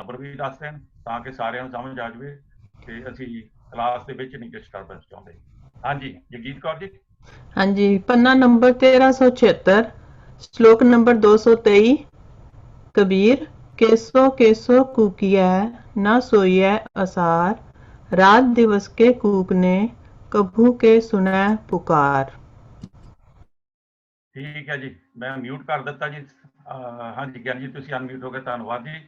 Number ਵੀ ਦੱਸ ਦੇਣ ਤਾਂ ਕਿ ਸਾਰਿਆਂ ਨੂੰ ਸਮਝ ਆ ਜਾਵੇ ਤੇ ਅਸੀਂ ਕਲਾਸ ਦੇ ਵਿੱਚ ਨਹੀਂ ਡਿਸਟਰਬੈਂਸ ਚਾਹੁੰਦੇ। ਹਾਂਜੀ ਜਗਜੀਤ ਕੌਰ ਜੀ। ਹਾਂਜੀ, पन्ना नंबर 1376, श्लोक नंबर 223। कबीर केसो केसो कूकिया न सोइए असार, रात दिवस के कूकने कभू के सुनै पुकार। ठीक है जी, मैं म्यूट कर दिता जी। हाँ जी ज्ञान जी तुसीं अनम्यूट हो गए, धन्नवाद जी।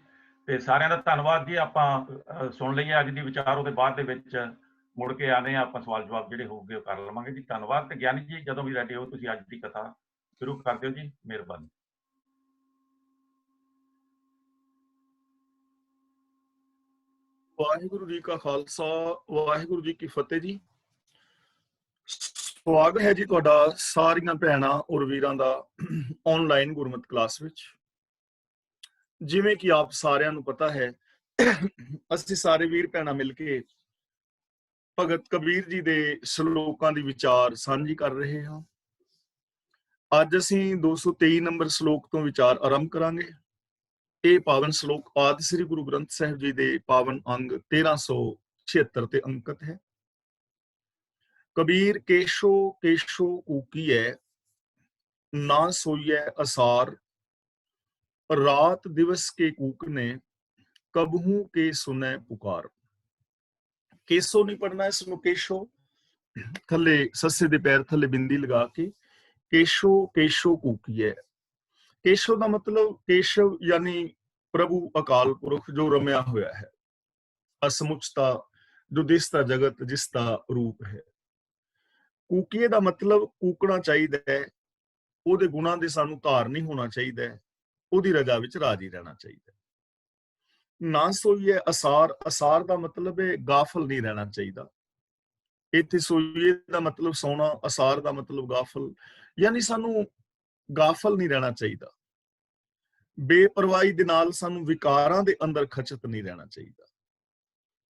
ਤੇ ਸਾਰਿਆਂ ਦਾ ਧੰਨਵਾਦ ਜੀ। ਆਪਾਂ ਸੁਣ ਲਈਏ ਅੱਜ ਦੀ ਵਿਚਾਰ, ਉਹਦੇ ਬਾਅਦ ਦੇ ਵਿੱਚ ਮੁੜ ਕੇ ਆਨੇ ਆਪਾਂ ਸਵਾਲ ਜਵਾਬ ਜਿਹੜੇ ਹੋਊਗੇ ਉਹ ਕਰ ਲਵਾਂਗੇ ਜੀ। ਧੰਨਵਾਦ। ਤੇ ਗਿਆਨੀ ਜੀ ਜਦੋਂ ਵੀ ਰੈਡੀ ਹੋ ਤੁਸੀਂ ਅੱਜ ਦੀ ਕਥਾ ਸ਼ੁਰੂ ਕਰ ਦਿਓ ਜੀ, ਮਿਹਰਬਾਨੀ। ਵਾਹਿਗੁਰੂ ਜੀ ਕਾ ਖਾਲਸਾ, ਵਾਹਿਗੁਰੂ ਜੀ ਕੀ ਫਤਿਹ ਜੀ। ਸਵਾਗਤ ਹੈ ਜੀ ਤੁਹਾਡਾ ਸਾਰੀਆਂ ਭੈਣਾਂ ਔਰ ਵੀਰਾਂ ਦਾ ਆਨਲਾਈਨ ਗੁਰਮਤਿ ਕਲਾਸ ਵਿੱਚ। ਜਿਵੇਂ ਕਿ ਆਪ ਸਾਰਿਆਂ ਨੂੰ ਪਤਾ ਹੈ, ਅਸੀਂ ਸਾਰੇ ਵੀਰ ਭੈਣਾਂ ਮਿਲ ਕੇ ਭਗਤ ਕਬੀਰ ਜੀ ਦੇ ਸ਼ਲੋਕਾਂ ਦੀ ਵਿਚਾਰ ਸਾਂਝੀ ਕਰ ਰਹੇ ਹਾਂ। ਅੱਜ ਅਸੀਂ 223 ਨੰਬਰ ਸ਼ਲੋਕ ਤੋਂ ਵਿਚਾਰ ਆਰੰਭ ਕਰਾਂਗੇ। ਇਹ ਪਾਵਨ ਸ਼ਲੋਕ ਆਦਿ ਸ੍ਰੀ ਗੁਰੂ ਗ੍ਰੰਥ ਸਾਹਿਬ ਜੀ ਦੇ ਪਾਵਨ ਅੰਗ 1376 ਤੇ ਅੰਕਿਤ ਹੈ। कबीर केशो केशो कूकीए ना सोइए असार, रात दिवस के कूकने कबहू के सुने पुकार। केसो नहीं पढ़ना, इसमें केशो थले सस्से दे पैर थले बिंदी लगा के केशो केशो कूकीए। केशव का मतलब केशव यानी प्रभु अकाल पुरख जो रमया होया है, असमुचता जो दिसता जगत जिसका रूप है। कूकीए का मतलब कूकना चाहिए, ਉਹਦੇ ਗੁਣਾਂ ਦੇ ਸਾਨੂੰ ਧਾਰ ਨਹੀਂ ਹੋਣਾ ਚਾਹੀਦਾ, ਉਹਦੀ ਰਜ਼ਾ ਵਿੱਚ ਰਾਜੀ ਰਹਿਣਾ ਚਾਹੀਦਾ। ਨਾ ਸੋਈਏ ਅਸਾਰ, ਅਸਾਰ ਦਾ ਮਤਲਬ ਹੈ ਗਾਫਲ ਨਹੀਂ ਰਹਿਣਾ ਚਾਹੀਦਾ। ਇੱਥੇ ਸੋਈਏ ਦਾ ਮਤਲਬ ਸੌਣਾ, ਅਸਾਰ ਦਾ ਮਤਲਬ ਗਾਫਲ, ਯਾਨੀ ਸਾਨੂੰ ਗਾਫਲ ਨਹੀਂ ਰਹਿਣਾ ਚਾਹੀਦਾ। ਬੇਪਰਵਾਹੀ ਦੇ ਨਾਲ ਸਾਨੂੰ ਵਿਕਾਰਾਂ ਦੇ ਅੰਦਰ ਖਚਤ ਨਹੀਂ ਰਹਿਣਾ ਚਾਹੀਦਾ।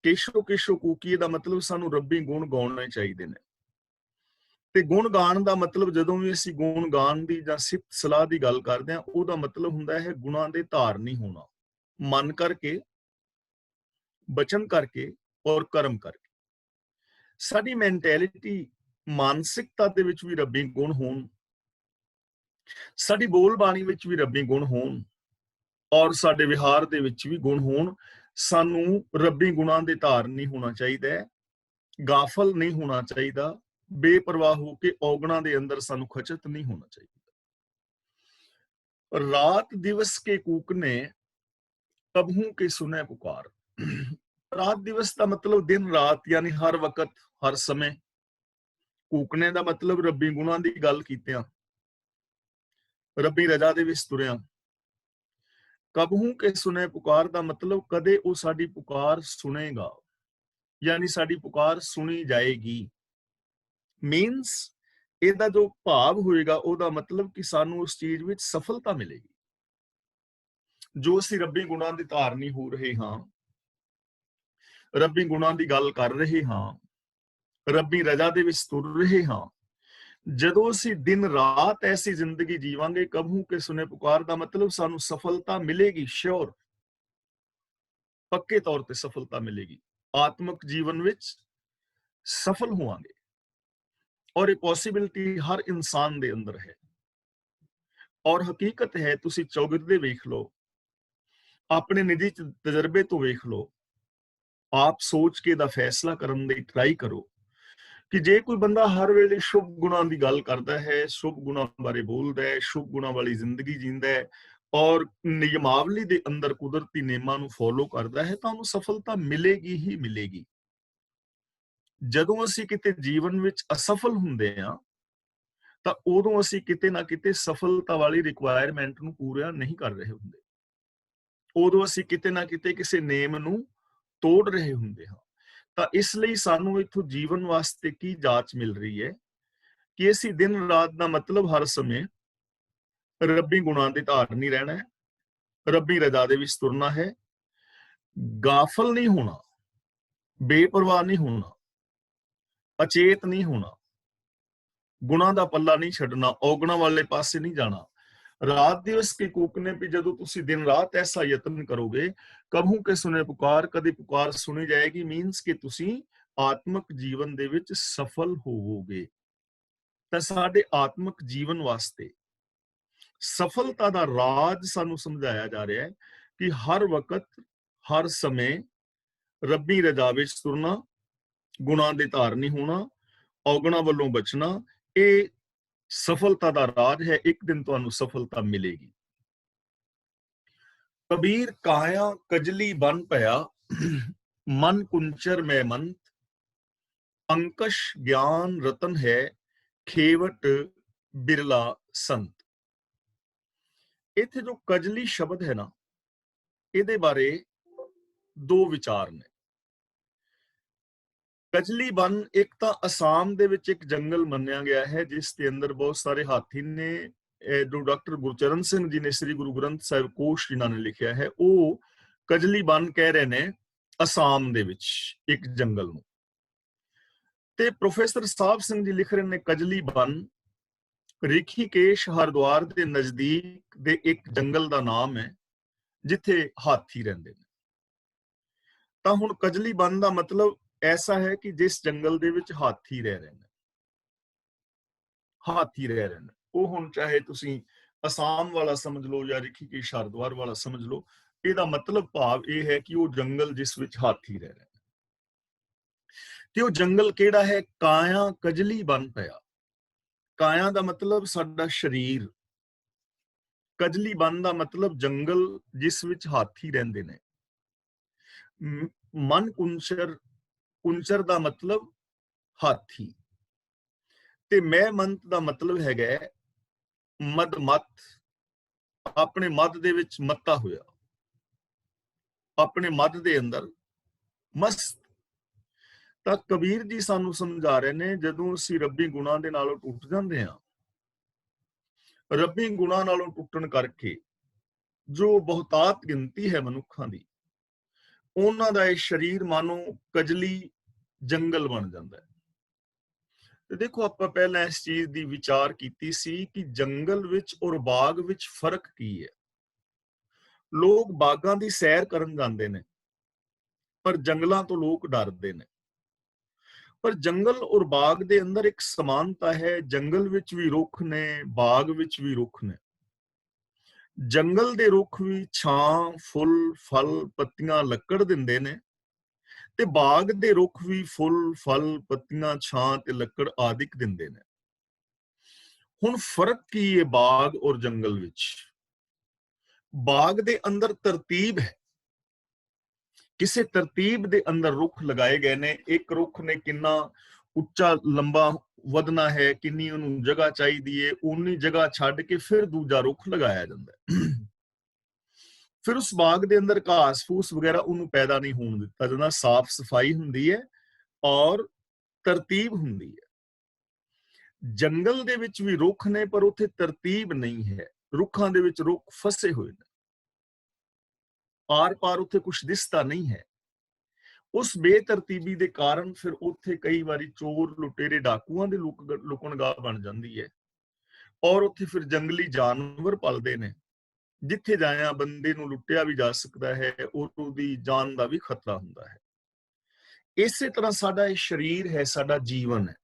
ਕੇਸ਼ੋ ਕੇਸ਼ੋ ਕੂਕੀਏ ਦਾ ਮਤਲਬ ਸਾਨੂੰ ਰੱਬੀ ਗੁਣ ਗਾਉਣੇ ਚਾਹੀਦੇ ਨੇ। ਤੇ ਗੁਣ ਗਾਣ ਦਾ ਮਤਲਬ ਜਦੋਂ ਵੀ ਅਸੀਂ ਗੁਣ ਗਾਣ ਦੀ ਜਾਂ ਸਿਫਤ ਸਲਾਹ ਦੀ ਗੱਲ ਕਰਦੇ ਹਾਂ, ਉਹਦਾ ਮਤਲਬ ਹੁੰਦਾ ਹੈ ਗੁਣਾਂ ਦੇ ਧਾਰ ਨਹੀਂ ਹੋਣਾ, ਮਨ ਕਰਕੇ, ਬਚਨ ਕਰਕੇ ਔਰ ਕਰਮ ਕਰਕੇ। ਸਾਡੀ ਮੈਂਟੈਲਿਟੀ, ਮਾਨਸਿਕਤਾ ਦੇ ਵਿੱਚ ਵੀ ਰੱਬੀ ਗੁਣ ਹੋਣ, ਸਾਡੀ ਬੋਲ ਬਾਣੀ ਵਿੱਚ ਵੀ ਰੱਬੀ ਗੁਣ ਹੋਣ ਔਰ ਸਾਡੇ ਵਿਹਾਰ ਦੇ ਵਿੱਚ ਵੀ ਗੁਣ ਹੋਣ। ਸਾਨੂੰ ਰੱਬੀ ਗੁਣਾਂ ਦੇ ਧਾਰ ਨਹੀਂ ਹੋਣਾ ਚਾਹੀਦਾ, ਗਾਫਲ ਨਹੀਂ ਹੋਣਾ ਚਾਹੀਦਾ, ਬੇਪਰਵਾਹ ਹੋ ਕੇ ਔਗਣਾਂ ਦੇ ਅੰਦਰ ਸਾਨੂੰ ਖਚਤ ਨਹੀਂ ਹੋਣਾ ਚਾਹੀਦਾ। ਰਾਤ ਦਿਵਸ ਕੇ ਕੂਕਨੇ ਕਬਹੂ ਕੇ ਸੁਨੇ ਪੁਕਾਰ। ਰਾਤ ਦਿਵਸ ਦਾ ਮਤਲਬ ਦਿਨ ਰਾਤ, ਯਾਨੀ ਹਰ ਵਕਤ ਹਰ ਸਮੇਂ। ਕੂਕਨੇ ਦਾ ਮਤਲਬ ਰੱਬੀ ਗੁਣਾਂ ਦੀ ਗੱਲ ਕੀਤਿਆਂ, ਰੱਬੀ ਰਜ਼ਾ ਦੇ ਵਿੱਚ ਤੁਰਿਆਂ। ਕਬਹੂ ਕੇ ਸੁਨੇ ਪੁਕਾਰ ਦਾ ਮਤਲਬ ਕਦੇ ਉਹ ਸਾਡੀ ਪੁਕਾਰ ਸੁਣੇਗਾ, ਯਾਨੀ ਸਾਡੀ ਪੁਕਾਰ ਸੁਣੀ ਜਾਏਗੀ। ਮੀਨਸ ਇਹਦਾ ਜੋ ਭਾਵ ਹੋਏਗਾ, ਉਹਦਾ ਮਤਲਬ ਕਿ ਸਾਨੂੰ ਉਸ ਚੀਜ਼ ਵਿੱਚ ਸਫਲਤਾ ਮਿਲੇਗੀ। ਜੋ ਅਸੀਂ ਰੱਬੀ ਗੁਣਾਂ ਦੀ ਧਾਰਨੀ ਹੋ ਰਹੇ ਹਾਂ, ਰੱਬੀ ਗੁਣਾਂ ਦੀ ਗੱਲ ਕਰ ਰਹੇ ਹਾਂ, ਰੱਬੀ ਰਜ਼ਾ ਦੇ ਵਿੱਚ ਤੁਰ ਰਹੇ ਹਾਂ, ਜਦੋਂ ਅਸੀਂ ਦਿਨ ਰਾਤ ਐਸੀ ਜ਼ਿੰਦਗੀ ਜੀਵਾਂਗੇ, ਕਬਹੂ ਕੇ ਸੁਨੇ ਪੁਕਾਰ ਦਾ ਮਤਲਬ ਸਾਨੂੰ ਸਫਲਤਾ ਮਿਲੇਗੀ। ਸ਼ੋਰ, ਪੱਕੇ ਤੌਰ ਤੇ ਸਫਲਤਾ ਮਿਲੇਗੀ। ਆਤਮਿਕ ਜੀਵਨ ਵਿੱਚ ਸਫਲ ਹੋਵਾਂਗੇ ਔਰ ਇਹ ਪੋਸੀਬਿਲਿਟੀ ਹਰ ਇਨਸਾਨ ਦੇ ਅੰਦਰ ਹੈ ਔਰ ਹਕੀਕਤ ਹੈ। ਤੁਸੀਂ ਚੌਗਿਰਦੇ ਵੇਖ ਲਓ, ਆਪਣੇ ਨਿੱਜੀ ਤਜਰਬੇ ਤੋਂ ਵੇਖ ਲਓ, ਆਪ ਸੋਚ ਕੇ ਦਾ ਫੈਸਲਾ ਕਰਨ ਦੀ ਟਰਾਈ ਕਰੋ ਕਿ ਜੇ ਕੋਈ ਬੰਦਾ ਹਰ ਵੇਲੇ ਸ਼ੁਭ ਗੁਣਾਂ ਦੀ ਗੱਲ ਕਰਦਾ ਹੈ, ਸ਼ੁਭ ਗੁਣਾਂ ਬਾਰੇ ਬੋਲਦਾ ਹੈ, ਸ਼ੁਭ ਗੁਣਾਂ ਵਾਲੀ ਜ਼ਿੰਦਗੀ ਜੀਂਦਾ ਹੈ ਔਰ ਨਿਯਮਾਵਲੀ ਦੇ ਅੰਦਰ ਕੁਦਰਤੀ ਨਿਯਮਾਂ ਨੂੰ ਫੋਲੋ ਕਰਦਾ ਹੈ, ਤਾਂ ਉਹਨੂੰ ਸਫਲਤਾ ਮਿਲੇਗੀ ਹੀ ਮਿਲੇਗੀ। ਜਦੋਂ ਅਸੀਂ ਕਿਤੇ ਜੀਵਨ ਵਿੱਚ ਅਸਫਲ ਹੁੰਦੇ ਹਾਂ, ਤਾਂ ਉਦੋਂ ਅਸੀਂ ਕਿਤੇ ਨਾ ਕਿਤੇ ਸਫਲਤਾ ਵਾਲੀ ਰਿਕੁਆਇਰਮੈਂਟ ਨੂੰ ਪੂਰਾ ਨਹੀਂ ਕਰ ਰਹੇ ਹੁੰਦੇ। ਉਦੋਂ ਅਸੀਂ ਕਿਤੇ ਨਾ ਕਿਤੇ ਕਿਸੇ ਨੇਮ ਨੂੰ ਤੋੜ ਰਹੇ ਹੁੰਦੇ ਹਾਂ। ਤਾਂ ਇਸ ਲਈ ਸਾਨੂੰ ਇੱਥੋਂ ਜੀਵਨ ਵਾਸਤੇ ਕੀ ਜਾਂਚ ਮਿਲ ਰਹੀ ਹੈ ਕਿ ਅਸੀਂ ਦਿਨ ਰਾਤ ਦਾ ਮਤਲਬ ਹਰ ਸਮੇਂ ਰੱਬੀ ਗੁਣਾਂ ਦੇ ਧਾਰਨੀ ਰਹਿਣਾ ਹੈ, ਰੱਬੀ ਰਜ਼ਾ ਦੇ ਵਿੱਚ ਤੁਰਨਾ ਹੈ, ਗਾਫਲ ਨਹੀਂ ਹੋਣਾ, ਬੇਪਰਵਾਹ ਨਹੀਂ ਹੋਣਾ, ਅਚੇਤ ਨਹੀਂ ਹੋਣਾ, ਗੁਣਾਂ ਦਾ ਪੱਲਾ ਨਹੀਂ ਛੱਡਣਾ, ਔਗਣਾਂ ਵਾਲੇ ਪਾਸੇ ਨਹੀਂ ਜਾਣਾ। ਰਾਤ ਦਿਵਸ ਕੇ ਕੂਕ ਨੇ ਵੀ ਜਦੋਂ ਤੁਸੀਂ ਦਿਨ ਰਾਤ ਐਸਾ ਯਤਨ ਕਰੋਗੇ, ਕਬਹੂ ਕੇ ਸੁਨੇ ਪੁਕਾਰ, ਕਦੇ ਪੁਕਾਰ ਸੁਣੀ ਜਾਏਗੀ, ਮੀਨਸ ਕਿ ਤੁਸੀਂ ਆਤਮਿਕ ਜੀਵਨ ਦੇ ਵਿੱਚ ਸਫਲ ਹੋਵੋਗੇ। ਤਾਂ ਸਾਡੇ ਆਤਮਿਕ ਜੀਵਨ ਵਾਸਤੇ ਸਫਲਤਾ ਦਾ ਰਾਜ ਸਾਨੂੰ ਸਮਝਾਇਆ ਜਾ ਰਿਹਾ ਹੈ ਕਿ ਹਰ ਵਕਤ ਹਰ ਸਮੇਂ ਰੱਬੀ ਰਜ਼ਾ ਵਿੱਚ ਤੁਰਨਾ, ਗੁਣਾਂ ਦੇ ਧਾਰਨੀ ਹੋਣਾ, ਔਗਣਾਂ ਵੱਲੋਂ ਬਚਣਾ, ਇਹ ਸਫਲਤਾ ਦਾ ਰਾਜ ਹੈ। ਇੱਕ ਦਿਨ ਤੁਹਾਨੂੰ ਸਫਲਤਾ ਮਿਲੇਗੀ। ਕਬੀਰ ਕਾਇਆ ਕਜਲੀ ਬਨ ਪਿਆ, ਮਨ ਕੁੰਚਰ ਮੈਂ ਮੰਤ, ਅੰਕਸ਼ ਗਿਆਨ ਰਤਨ ਹੈ, ਖੇਵਟ ਬਿਰਲਾ ਸੰਤ। ਇੱਥੇ ਜੋ ਕਜਲੀ ਸ਼ਬਦ ਹੈ ਨਾ, ਇਹਦੇ ਬਾਰੇ ਦੋ ਵਿਚਾਰ ਨੇ। ਕਜਲੀ ਬਨ ਇੱਕ ਤਾਂ ਅਸਾਮ ਦੇ ਵਿੱਚ ਇੱਕ ਜੰਗਲ ਮੰਨਿਆ ਗਿਆ ਹੈ ਜਿਸ ਦੇ ਅੰਦਰ ਬਹੁਤ ਸਾਰੇ ਹਾਥੀ ਨੇ। ਜੋ ਡਾਕਟਰ ਗੁਰਚਰਨ ਸਿੰਘ ਜੀ ਨੇ ਸ੍ਰੀ ਗੁਰੂ ਗ੍ਰੰਥ ਸਾਹਿਬ ਕੋਸ਼ ਜਿਨ੍ਹਾਂ ਨੇ ਲਿਖਿਆ ਹੈ, ਉਹ ਕਜਲੀ ਬਨ ਕਹਿ ਰਹੇ ਨੇ ਅਸਾਮ ਦੇ ਵਿੱਚ ਇੱਕ ਜੰਗਲ ਨੂੰ। ਤੇ ਪ੍ਰੋਫੈਸਰ ਸਾਹਿਬ ਸਿੰਘ ਜੀ ਲਿਖ ਰਹੇ ਨੇ ਕਜਲੀ ਬਨ ਰਿਖੀਕੇਸ਼ ਹਰਿਦੁਆਰ ਦੇ ਨਜ਼ਦੀਕ ਦੇ ਇੱਕ ਜੰਗਲ ਦਾ ਨਾਮ ਹੈ ਜਿੱਥੇ ਹਾਥੀ ਰਹਿੰਦੇ ਨੇ। ਤਾਂ ਹੁਣ ਕਜਲੀ ਬਨ ਦਾ ਮਤਲਬ ਐਸਾ ਹੈ ਕਿ ਜਿਸ ਜੰਗਲ ਦੇ ਵਿੱਚ ਹਾਥੀ ਰਹਿ ਰਹੇ ਨੇ, ਹਾਥੀ ਰਹਿ ਰਹੇ ਨੇ। ਉਹ ਹੁਣ ਚਾਹੇ ਤੁਸੀਂ ਅਸਾਮ ਵਾਲਾ ਸਮਝ ਲਓ ਜਾਂ ਰਿਖੀਕੇਸ਼ ਹਰਿਦੁਆਰ ਵਾਲਾ ਸਮਝ ਲਓ, ਇਹਦਾ ਮਤਲਬ ਭਾਵ ਇਹ ਹੈ ਕਿ ਉਹ ਜੰਗਲ ਜਿਸ ਵਿੱਚ ਹਾਥੀ ਰਹਿ ਰਹੇ ਨੇ। ਤੇ ਉਹ ਜੰਗਲ ਕਿਹੜਾ ਹੈ? ਕਾਇਆ ਕਜਲੀ ਬਨ ਪਿਆ। ਕਾਇਆ ਦਾ ਮਤਲਬ ਸਾਡਾ ਸਰੀਰ, ਕਜਲੀ ਬਨ ਦਾ ਮਤਲਬ ਜੰਗਲ ਜਿਸ ਵਿੱਚ ਹਾਥੀ ਰਹਿੰਦੇ ਨੇ। ਮਨ ਕੁੰਚਰ, ਕੁੰਚਰ ਦਾ ਮਤਲਬ ਹਾਥੀ, ਤੇ ਮੈਂ ਮੰਤ ਦਾ ਮਤਲਬ ਹੈਗਾ ਮਦ ਮਤ, ਆਪਣੇ ਮਦ ਦੇ ਵਿੱਚ ਮੱਤਾ ਹੋਇਆ, ਆਪਣੇ ਮਦ ਦੇ ਅੰਦਰ ਮਸਤ। ਤਾਂ ਕਬੀਰ ਜੀ ਸਾਨੂੰ ਸਮਝਾ ਰਹੇ ਨੇ ਜਦੋਂ ਅਸੀਂ ਰੱਬੀ ਗੁਣਾਂ ਦੇ ਨਾਲੋਂ ਟੁੱਟ ਜਾਂਦੇ ਹਾਂ, ਰੱਬੀ ਗੁਣਾਂ ਨਾਲੋਂ ਟੁੱਟਣ ਕਰਕੇ ਜੋ ਬਹੁਤਾਤ ਗਿਣਤੀ ਹੈ ਮਨੁੱਖਾਂ ਦੀ, ਉਹਨਾਂ ਦਾ ਇਹ ਸਰੀਰ ਮਾਨੋ ਕਜਲੀ ਜੰਗਲ ਬਣ ਜਾਂਦਾ ਹੈ। ਤੇ ਦੇਖੋ, ਆਪਾਂ ਪਹਿਲਾਂ ਇਸ ਚੀਜ਼ ਦੀ ਵਿਚਾਰ ਕੀਤੀ ਸੀ ਕਿ ਜੰਗਲ ਵਿੱਚ ਔਰ ਬਾਗ ਵਿੱਚ ਫਰਕ ਕੀ ਹੈ। ਲੋਕ ਬਾਗਾਂ ਦੀ ਸੈਰ ਕਰਨ ਜਾਂਦੇ ਨੇ, ਪਰ ਜੰਗਲਾਂ ਤੋਂ ਲੋਕ ਡਰਦੇ ਨੇ। ਪਰ ਜੰਗਲ ਔਰ ਬਾਗ ਦੇ ਅੰਦਰ ਇੱਕ ਸਮਾਨਤਾ ਹੈ। ਜੰਗਲ ਵਿੱਚ ਵੀ ਰੁੱਖ ਨੇ, ਬਾਗ ਵਿੱਚ ਵੀ ਰੁੱਖ ਨੇ। ਜੰਗਲ ਦੇ ਰੁੱਖ ਵੀ ਛਾਂ, ਫੁੱਲ, ਫਲ, ਪੱਤੀਆਂ, ਲੱਕੜ ਦਿੰਦੇ ਨੇ, ਤੇ ਬਾਗ ਦੇ ਰੁੱਖ ਵੀ ਫੁੱਲ, ਫਲ, ਪੱਤੀਆਂ, ਛਾਂ ਤੇ ਲੱਕੜ ਆਦਿਕ ਦਿੰਦੇ ਨੇ। ਹੁਣ ਫਰਕ ਕੀ ਹੈ ਬਾਗ ਔਰ ਜੰਗਲ ਵਿੱਚ? ਬਾਗ ਦੇ ਅੰਦਰ ਤਰਤੀਬ ਹੈ, ਕਿਸੇ ਤਰਤੀਬ ਦੇ ਅੰਦਰ ਰੁੱਖ ਲਗਾਏ ਗਏ ਨੇ। ਇੱਕ ਰੁੱਖ ਨੇ ਕਿੰਨਾ ਉੱਚਾ ਲੰਬਾ ਵਧਣਾ ਹੈ, ਕਿੰਨੀ ਉਹਨੂੰ ਜਗ੍ਹਾ ਚਾਹੀਦੀ ਹੈ, ਉਨੀ ਜਗ੍ਹਾ ਛੱਡ ਕੇ ਫਿਰ ਦੂਜਾ ਰੁੱਖ ਲਗਾਇਆ ਜਾਂਦਾ ਹੈ। ਫਿਰ ਉਸ ਬਾਗ ਦੇ ਅੰਦਰ ਘਾਸ ਫੂਸ ਵਗੈਰਾ ਉਹਨੂੰ ਪੈਦਾ ਨਹੀਂ ਹੋਣ ਦਿੱਤਾ ਜਾਂਦਾ। ਸਾਫ਼ ਸਫਾਈ ਹੁੰਦੀ ਹੈ ਔਰ ਤਰਤੀਬ ਹੁੰਦੀ ਹੈ। ਜੰਗਲ ਦੇ ਵਿੱਚ ਵੀ ਰੁੱਖ ਨੇ, ਪਰ ਉੱਥੇ ਤਰਤੀਬ ਨਹੀਂ ਹੈ। ਰੁੱਖਾਂ ਦੇ ਵਿੱਚ ਰੁੱਖ ਫਸੇ ਹੋਏ ਨੇ, ਆਰ ਪਾਰ ਉੱਥੇ ਕੁਝ ਦਿਸਦਾ ਨਹੀਂ ਹੈ। ਉਸ ਬੇਤਰਤੀਬੀ ਦੇ ਕਾਰਨ ਫਿਰ ਉੱਥੇ ਕਈ ਵਾਰੀ ਚੋਰ, ਲੁਟੇਰੇ, ਡਾਕੂਆਂ ਦੇ ਲੁਕਣਗਾਹ ਬਣ ਜਾਂਦੀ ਹੈ। ਔਰ ਉੱਥੇ ਫਿਰ ਜੰਗਲੀ ਜਾਨਵਰ ਪਲਦੇ ਨੇ, ਜਿੱਥੇ ਜਾਇਆ ਬੰਦੇ ਨੂੰ ਲੁੱਟਿਆ ਵੀ ਜਾ ਸਕਦਾ ਹੈ, ਉਹਦੀ ਜਾਨ ਦਾ ਵੀ ਖਤਰਾ ਹੁੰਦਾ ਹੈ। ਇਸੇ ਤਰ੍ਹਾਂ ਸਾਡਾ ਇਹ ਸਰੀਰ ਹੈ, ਸਾਡਾ ਜੀਵਨ ਹੈ।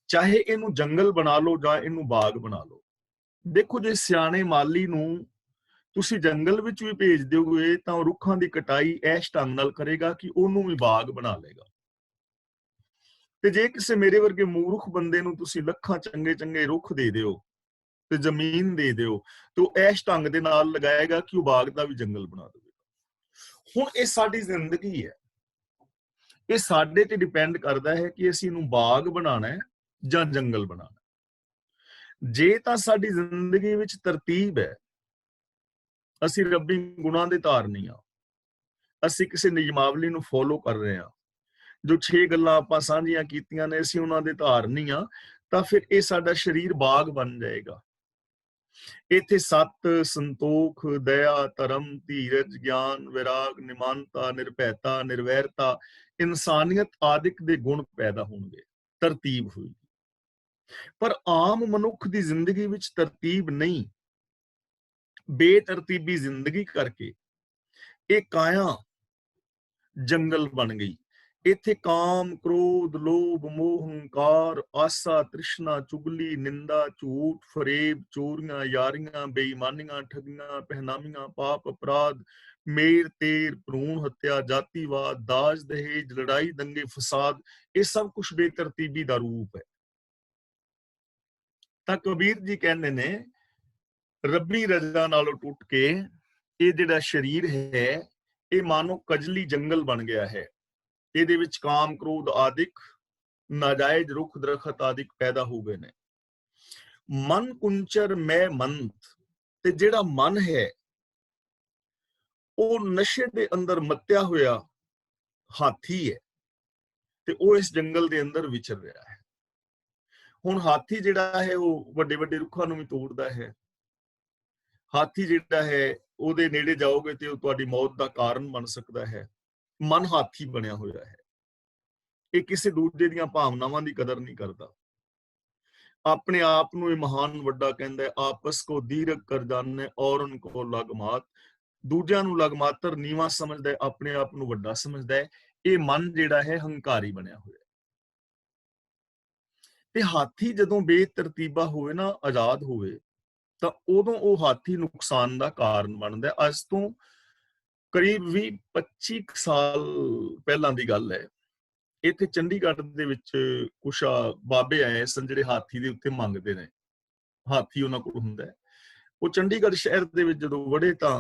ਚਾਹੇ ਇਹਨੂੰ ਜੰਗਲ ਬਣਾ ਲਓ ਜਾਂ ਇਹਨੂੰ ਬਾਗ ਬਣਾ ਲਓ। ਦੇਖੋ, ਜੇ ਸਿਆਣੇ ਮਾਲੀ ਨੂੰ ਤੁਸੀਂ ਜੰਗਲ ਵਿੱਚ ਵੀ ਭੇਜ ਦਿਓਗੇ ਤਾਂ ਉਹ ਰੁੱਖਾਂ ਦੀ ਕਟਾਈ ਐਸ਼ ਢੰਗ ਨਾਲ ਕਰੇਗਾ ਕਿ ਉਹਨੂੰ ਵੀ ਬਾਗ ਬਣਾ ਲਏਗਾ। ਤੇ ਜੇ ਕਿਸੇ ਮੇਰੇ ਵਰਗੇ ਮੂਰਖ ਬੰਦੇ ਨੂੰ ਤੁਸੀਂ ਲੱਖਾਂ ਚੰਗੇ ਚੰਗੇ ਰੁੱਖ ਦੇ ਦਿਓ ਤੇ ਜ਼ਮੀਨ ਦੇ ਦਿਓ, ਤੇ ਉਹ ਐਸ਼ ਢੰਗ ਦੇ ਨਾਲ ਲਗਾਏਗਾ ਕਿ ਉਹ ਬਾਗ ਦਾ ਵੀ ਜੰਗਲ ਬਣਾ ਦੇਵੇਗਾ। ਹੁਣ ਇਹ ਸਾਡੀ ਜ਼ਿੰਦਗੀ ਹੈ, ਇਹ ਸਾਡੇ ਤੇ ਡਿਪੈਂਡ ਕਰਦਾ ਹੈ ਕਿ ਅਸੀਂ ਇਹਨੂੰ ਬਾਗ ਬਣਾਉਣਾ ਹੈ ਜਾਂ ਜੰਗਲ ਬਣਾਉਣਾ। ਜੇ ਤਾਂ ਸਾਡੀ ਜ਼ਿੰਦਗੀ ਵਿੱਚ ਤਰਤੀਬ ਹੈ, ਅਸੀਂ ਰੱਬੀ ਗੁਣਾਂ ਦੇ ਧਾਰਨੀ ਹਾਂ, ਅਸੀਂ ਕਿਸੇ ਨਿਯਮਾਵਲੀ ਨੂੰ ਫੋਲੋ ਕਰ ਰਹੇ ਹਾਂ, ਜੋ 6 ਗੱਲਾਂ ਆਪਾਂ ਸਾਂਝੀਆਂ ਕੀਤੀਆਂ ਨੇ ਅਸੀਂ ਉਹਨਾਂ ਦੇ ਧਾਰਨੀ ਹਾਂ, ਤਾਂ ਫਿਰ ਇਹ ਸਾਡਾ ਸਰੀਰ ਬਾਗ ਬਣ ਜਾਏਗਾ। ਇੱਥੇ ਸੱਤ, ਸੰਤੋਖ, ਦਇਆ, ਧਰਮ, ਧੀਰਜ, ਗਿਆਨ, ਵਿਰਾਗ, ਨਿਮਾਨਤਾ, ਨਿਰਭੈਤਾ, ਨਿਰਵੈਰਤਾ, ਇਨਸਾਨੀਅਤ ਆਦਿਕ ਦੇ ਗੁਣ ਪੈਦਾ ਹੋਣਗੇ, ਤਰਤੀਬ ਹੋਏਗੀ। ਪਰ ਆਮ ਮਨੁੱਖ ਦੀ ਜ਼ਿੰਦਗੀ ਵਿੱਚ ਤਰਤੀਬ ਨਹੀਂ, ਬੇਤਰਤੀਬੀ ਜ਼ਿੰਦਗੀ ਕਰਕੇ ਇਹ ਕਾਇਆ ਜੰਗਲ ਬਣ ਗਈ। ਇੱਥੇ ਕਾਮ, ਕ੍ਰੋਧ, ਲੋਭ, ਮੋਹ, ਹੰਕਾਰ, ਆਸਾ, ਤ੍ਰਿਸ਼ਨਾ, ਚੁਗਲੀ, ਨਿੰਦਾ, ਝੂਠ, ਫਰੇਬ, ਚੋਰੀਆਂ, ਯਾਰੀਆਂ, ਬੇਈਮਾਨੀਆਂ, ਠੱਗੀਆਂ, ਪਹਿਨਾਮੀਆਂ, ਪਾਪ, ਅਪਰਾਧ, ਮੇਰ ਤੇਰ, ਭਰੂਣ ਹੱਤਿਆ, ਜਾਤੀਵਾਦ, ਦਾਜ ਦਹੇਜ, ਲੜਾਈ, ਦੰਗੇ, ਫਸਾਦ, ਇਹ ਸਭ ਕੁਝ ਬੇਤਰਤੀਬੀ ਦਾ ਰੂਪ ਹੈ। ਤਾਂ ਕਬੀਰ ਜੀ ਕਹਿੰਦੇ ਨੇ, ਰੱਬੀ ਰਜ਼ਾ ਨਾਲੋਂ ਟੁੱਟ ਕੇ ਇਹ ਜਿਹੜਾ ਸਰੀਰ ਹੈ ਇਹ ਮਾਨੋ ਕਜਲੀ ਜੰਗਲ ਬਣ ਗਿਆ ਹੈ। ਇਹਦੇ ਵਿੱਚ ਕਾਮ, ਕ੍ਰੋਧ ਆਦਿਕ ਨਾਜਾਇਜ਼ ਰੁੱਖ ਦਰਖਤ ਆਦਿਕ ਪੈਦਾ ਹੋ ਗਏ ਨੇ। ਮਨ ਕੁੰਚਰ ਮੈਂ ਮੰਤ, ਤੇ ਜਿਹੜਾ ਮਨ ਹੈ ਉਹ ਨਸ਼ੇ ਦੇ ਅੰਦਰ ਮੱਤਿਆ ਹੋਇਆ ਹਾਥੀ ਹੈ ਤੇ ਉਹ ਇਸ ਜੰਗਲ ਦੇ ਅੰਦਰ ਵਿਚਰ ਰਿਹਾ ਹੈ। ਹੁਣ ਹਾਥੀ ਜਿਹੜਾ ਹੈ ਉਹ ਵੱਡੇ ਵੱਡੇ ਰੁੱਖਾਂ ਨੂੰ ਵੀ ਤੋੜਦਾ ਹੈ। ਹਾਥੀ ਜਿਹੜਾ ਹੈ ਉਹਦੇ ਨੇੜੇ ਜਾਓਗੇ ਤੇ ਉਹ ਤੁਹਾਡੀ ਮੌਤ ਦਾ ਕਾਰਨ ਬਣ ਸਕਦਾ ਹੈ। ਮਨ ਹਾਥੀ ਬਣਿਆ ਹੋਇਆ ਹੈ। ਇਹ ਕਿਸੇ ਦੂਜੇ ਦੀਆਂ ਭਾਵਨਾਵਾਂ ਦੀ ਕਦਰ ਨਹੀਂ ਕਰਦਾ। ਆਪਣੇ ਆਪ ਨੂੰ ਇਹ ਮਹਾਨ ਵੱਡਾ ਕਹਿੰਦਾ ਹੈ, ਆਪਸ ਕੋ ਦੀਰਘ ਕਰ ਜਾਣੇ ਔਰਨ ਕੋ ਲਗਮਾਤ। ਦੂਜਿਆਂ ਨੂੰ ਲਗਮਾਤਰ ਨੀਵਾਂ ਸਮਝਦਾ ਹੈ, ਆਪਣੇ ਆਪ ਨੂੰ ਵੱਡਾ ਸਮਝਦਾ ਹੈ। ਇਹ ਮਨ ਜਿਹੜਾ ਹੈ ਹੰਕਾਰੀ ਬਣਿਆ ਹੋਇਆ। ਤੇ ਹਾਥੀ ਜਦੋਂ ਬੇਤਰਤੀਬਾ ਹੋਵੇ ਨਾ, ਆਜ਼ਾਦ ਹੋਵੇ, ਤਾਂ ਉਦੋਂ ਉਹ ਹਾਥੀ ਨੁਕਸਾਨ ਦਾ ਕਾਰਨ ਬਣਦਾ ਹੈ। ਅੱਜ ਤੋਂ ਕਰੀਬ 20-25 ਸਾਲ ਪਹਿਲਾਂ ਦੀ ਗੱਲ ਹੈ। ਇੱਥੇ ਚੰਡੀਗੜ੍ਹ ਦੇ ਵਿੱਚ ਕੁਛ ਬਾਬੇ ਆਏ ਸਨ ਜਿਹੜੇ ਹਾਥੀ ਦੇ ਉੱਤੇ ਮੰਗਦੇ ਨੇ। ਹਾਥੀ ਉਹਨਾਂ ਕੋਲ ਹੁੰਦਾ ਹੈ। ਉਹ ਚੰਡੀਗੜ੍ਹ ਸ਼ਹਿਰ ਦੇ ਵਿੱਚ ਜਦੋਂ ਵੜੇ ਤਾਂ